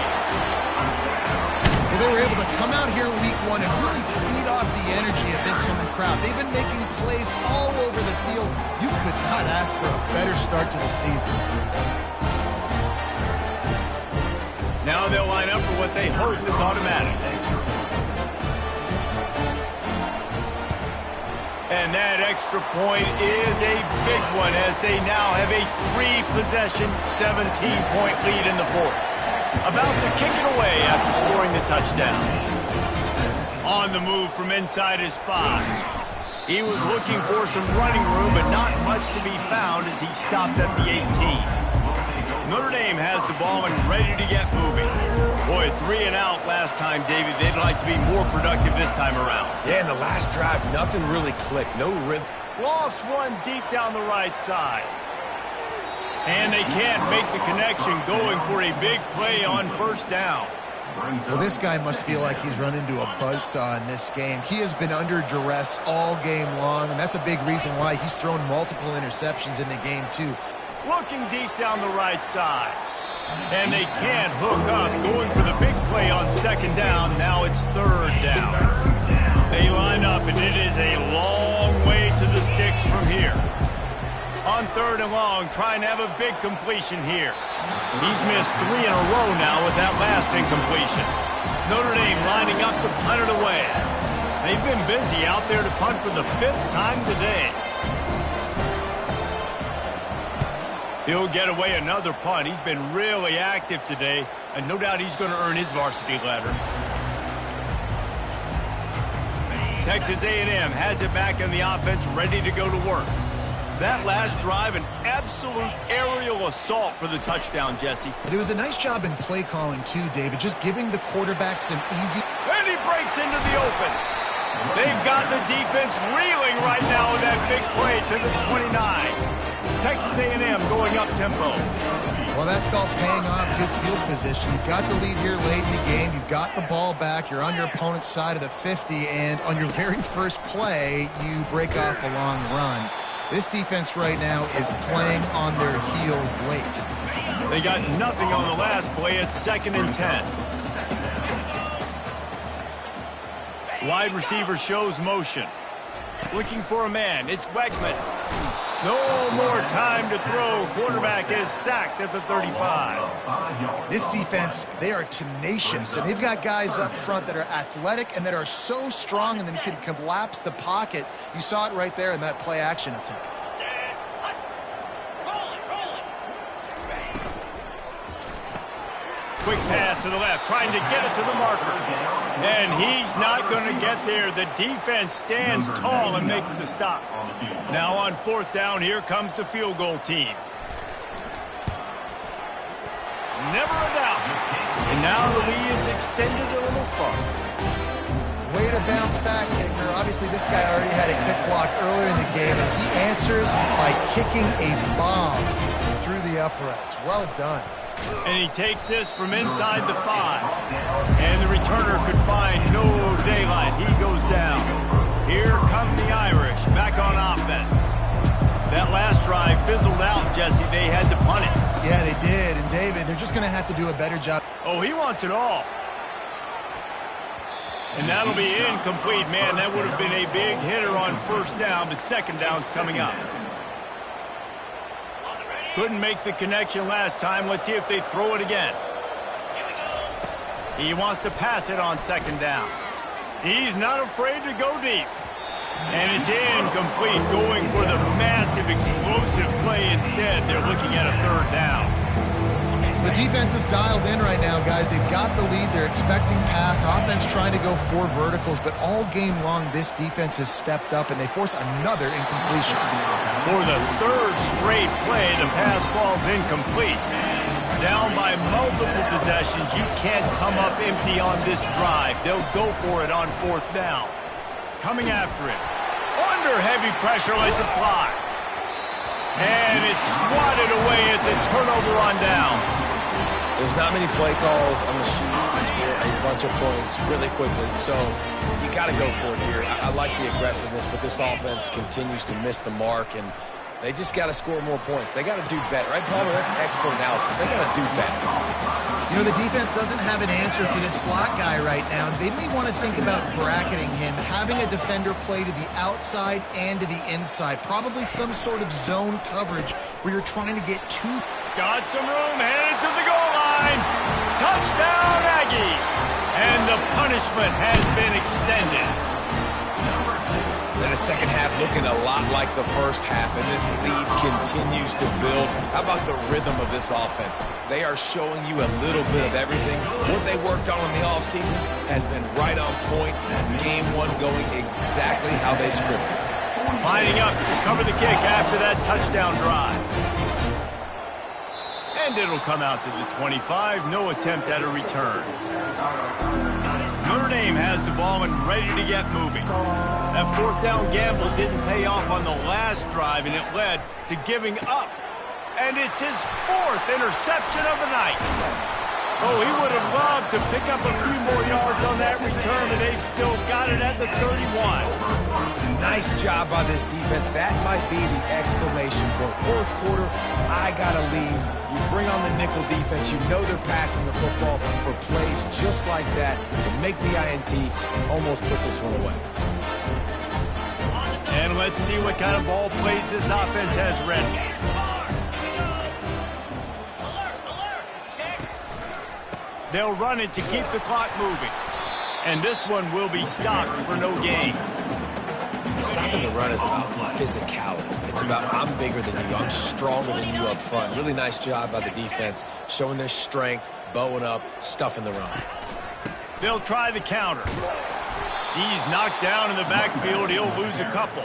Well, they were able to come out here week one and really feed off the energy of this home crowd. They've been making plays all over the field. You could not ask for a better start to the season. Now they'll line up for what they hope is automatic. And that extra point is a big one as they now have a 3-possession, 17-point lead in the fourth. About to kick it away after scoring the touchdown. On the move from inside his 5. He was looking for some running room, but not much to be found as he stopped at the 18. Notre Dame has the ball and ready to get moving. Boy, 3 and out last time, David. They'd like to be more productive this time around. Yeah, in the last drive, nothing really clicked. No rhythm. Lost one deep down the right side. And they can't make the connection, going for a big play on first down. Well, this guy must feel like he's run into a buzzsaw in this game. He has been under duress all game long, and that's a big reason why he's thrown multiple interceptions in the game, too. Looking deep down the right side. And they can't hook up, going for the big play on second down. Now it's third down. They line up, and it is a long way to the sticks from here. On third and long, trying to have a big completion here. He's missed 3 in a row now with that last incompletion. Notre Dame lining up to punt it away. They've been busy out there to punt for the 5th time today. He'll get away another punt. He's been really active today, and no doubt he's going to earn his varsity ladder. Texas A&M has it back in the offense, ready to go to work. That last drive, an absolute aerial assault for the touchdown, Jesse. But it was a nice job in play calling, too, David, just giving the quarterback some easy... And he breaks into the open. They've got the defense reeling right now with that big play to the 29. Texas A&M going up tempo. Well, that's called paying off good field position. You've got the lead here late in the game. You've got the ball back. You're on your opponent's side of the 50, and on your very first play, you break off a long run. This defense right now is playing on their heels late. They got nothing on the last play. It's 2nd and 10. Wide receiver shows motion. Looking for a man. It's Wegman. No more time to throw. Quarterback is sacked at the 35. This defense, they are tenacious, and they've got guys up front that are athletic and that are so strong and then can collapse the pocket. You saw it right there in that play action attempt. Quick pass to the left, trying to get it to the marker. And he's not going to get there. The defense stands tall and makes the stop. Now on 4th down, here comes the field goal team. Never a doubt. And now the lead is extended a little further. Way to bounce back, kicker. Obviously, this guy already had a kick block earlier in the game, and he answers by kicking a bomb through the uprights. Well done. And he takes this from inside the 5. And the returner could find no daylight. He goes down. Here come the Irish back on offense. That last drive fizzled out, Jesse. They had to punt it. Yeah, they did. And, David, they're just going to have to do a better job. Oh, he wants it all. And that'll be incomplete. Man, that would have been a big hitter on 1st down, but 2nd down's coming up. Couldn't make the connection last time. Let's see if they throw it again. He wants to pass it on 2nd down. He's not afraid to go deep. And it's incomplete, going for the massive explosive play instead. They're looking at a 3rd down. The defense is dialed in right now, guys. They've got the lead. They're expecting pass. Offense trying to go 4 verticals, but all game long, this defense has stepped up, and they force another incompletion. For the 3rd straight play, the pass falls incomplete. Down by multiple possessions, you can't come up empty on this drive. They'll go for it on 4th down. Coming after it. Under heavy pressure, lets it fly. And it's swatted away. It's a turnover on downs. There's not many play calls on the sheet to score a bunch of points really quickly, so you got to go for it here. I like the aggressiveness, but this offense continues to miss the mark, and they just got to score more points. They got to do better, right, Palmer? That's expert analysis. They got to do better. You know, the defense doesn't have an answer for this slot guy right now. They may want to think about bracketing him, having a defender play to the outside and to the inside. Probably some sort of zone coverage where you're trying to get 2. Got some room, headed to the goal line. Touchdown, Aggies. And the punishment has been extended. And the 2nd half looking a lot like the 1st half, and this lead continues to build. How about the rhythm of this offense? They are showing you a little bit of everything. What they worked on in the offseason has been right on point. Game 1 going exactly how they scripted. Lining up to cover the kick after that touchdown drive. And it'll come out to the 25. No attempt at a return. Notre Dame has the ball and ready to get moving. That 4th down gamble didn't pay off on the last drive, and it led to giving up. And it's his 4th interception of the night. Oh, he would have loved to pick up a few more yards on that return, and they've still got it at the 31. Nice job by this defense. That might be the exclamation point. 4th quarter, I got a lead. You bring on the nickel defense. You know they're passing the football for plays just like that to make the INT and almost put this one away. And let's see what kind of ball plays this offense has ready. They'll run it to keep the clock moving. And this one will be stopped for no gain. Stopping the run is about physicality. It's about I'm bigger than you, I'm stronger than you up front. Really nice job by the defense, showing their strength, bowing up, stuffing the run. They'll try the counter. He's knocked down in the backfield. He'll lose a couple.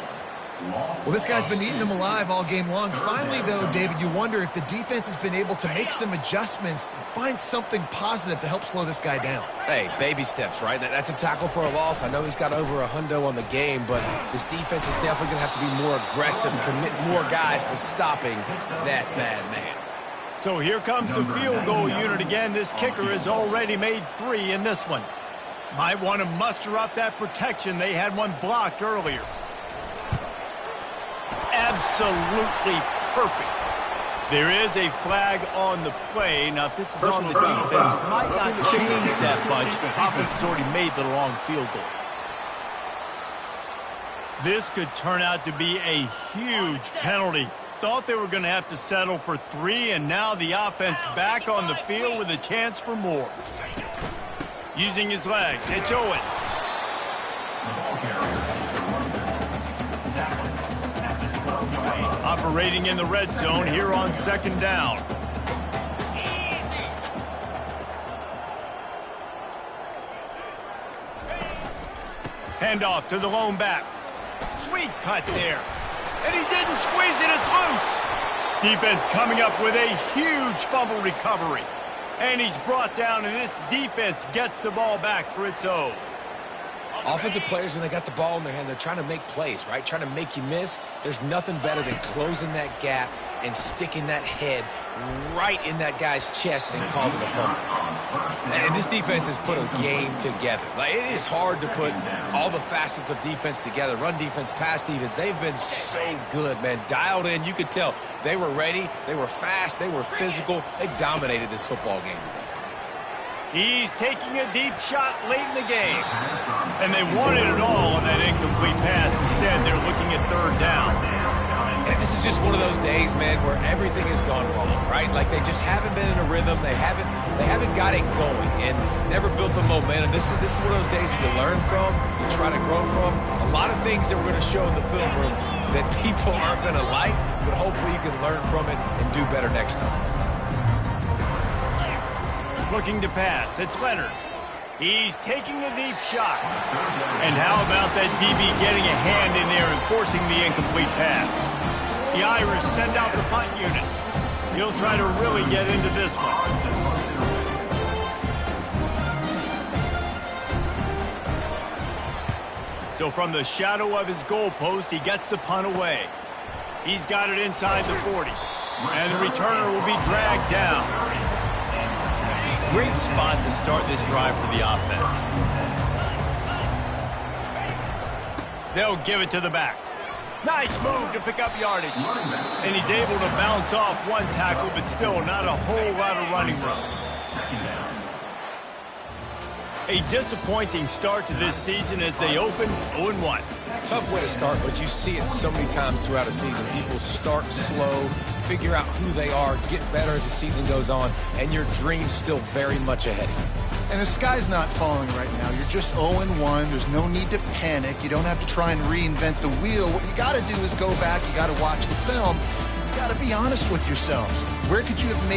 Well, this guy's been eating them alive all game long. Finally, though, David, you wonder if the defense has been able to make some adjustments, find something positive to help slow this guy down. Hey, baby steps, right? That's a tackle for a loss. I know he's got over a hundo on the game, but this defense is definitely going to have to be more aggressive, commit more guys to stopping that bad man. So here comes the field goal unit again. This kicker has already made 3 in this one. Might want to muster up that protection. They had one blocked earlier. Absolutely perfect. There is a flag on the play. Now, if this is on the defense, it might not change that much. Offense has already made the long field goal. This could turn out to be a huge penalty. Thought they were going to have to settle for 3, and now the offense back on the field with a chance for more. Using his legs, it's Owens. Operating in the red zone here on 2nd down. Handoff to the lone back. Sweet cut there. And he didn't squeeze it, it's loose. Defense coming up with a huge fumble recovery. And he's brought down, and this defense gets the ball back for its own. Offensive players, when they got the ball in their hand, they're trying to make plays, right? Trying to make you miss. There's nothing better than closing that gap and sticking that head right in that guy's chest and causing a fumble. And this defense has put a game together. Like, it is hard to put all the facets of defense together. Run defense, pass defense. They've been so good, man. Dialed in. You could tell they were ready. They were fast. They were physical. They dominated this football game today. He's taking a deep shot late in the game. And they wanted it all on that incomplete pass. Instead, they're looking at third down. And this is just one of those days, man, where everything has gone wrong, right? Like, they just haven't been in a rhythm. They haven't got it going and never built the momentum. This is one of those days that you learn from, you try to grow from. A lot of things that we're going to show in the film room that people aren't going to like, but hopefully you can learn from it and do better next time. Looking to pass. It's Leonard. He's taking a deep shot. And how about that DB getting a hand in there and forcing the incomplete pass? The Irish send out the punt unit. He'll try to really get into this one. So from the shadow of his goalpost, he gets the punt away. He's got it inside the 40. And the returner will be dragged down. Great spot to start this drive for the offense. They'll give it to the back. Nice move to pick up yardage. And he's able to bounce off one tackle, but still not a whole lot of running room. A disappointing start to this season as they open 0-1. Tough way to start, but you see it so many times throughout a season. People start slow, figure out who they are, get better as the season goes on, and your dream's still very much ahead of you. And the sky's not falling right now. You're just 0-1. There's no need to panic. You don't have to try and reinvent the wheel. What you got to do is go back. You got to watch the film. You got to be honest with yourselves. Where could you have made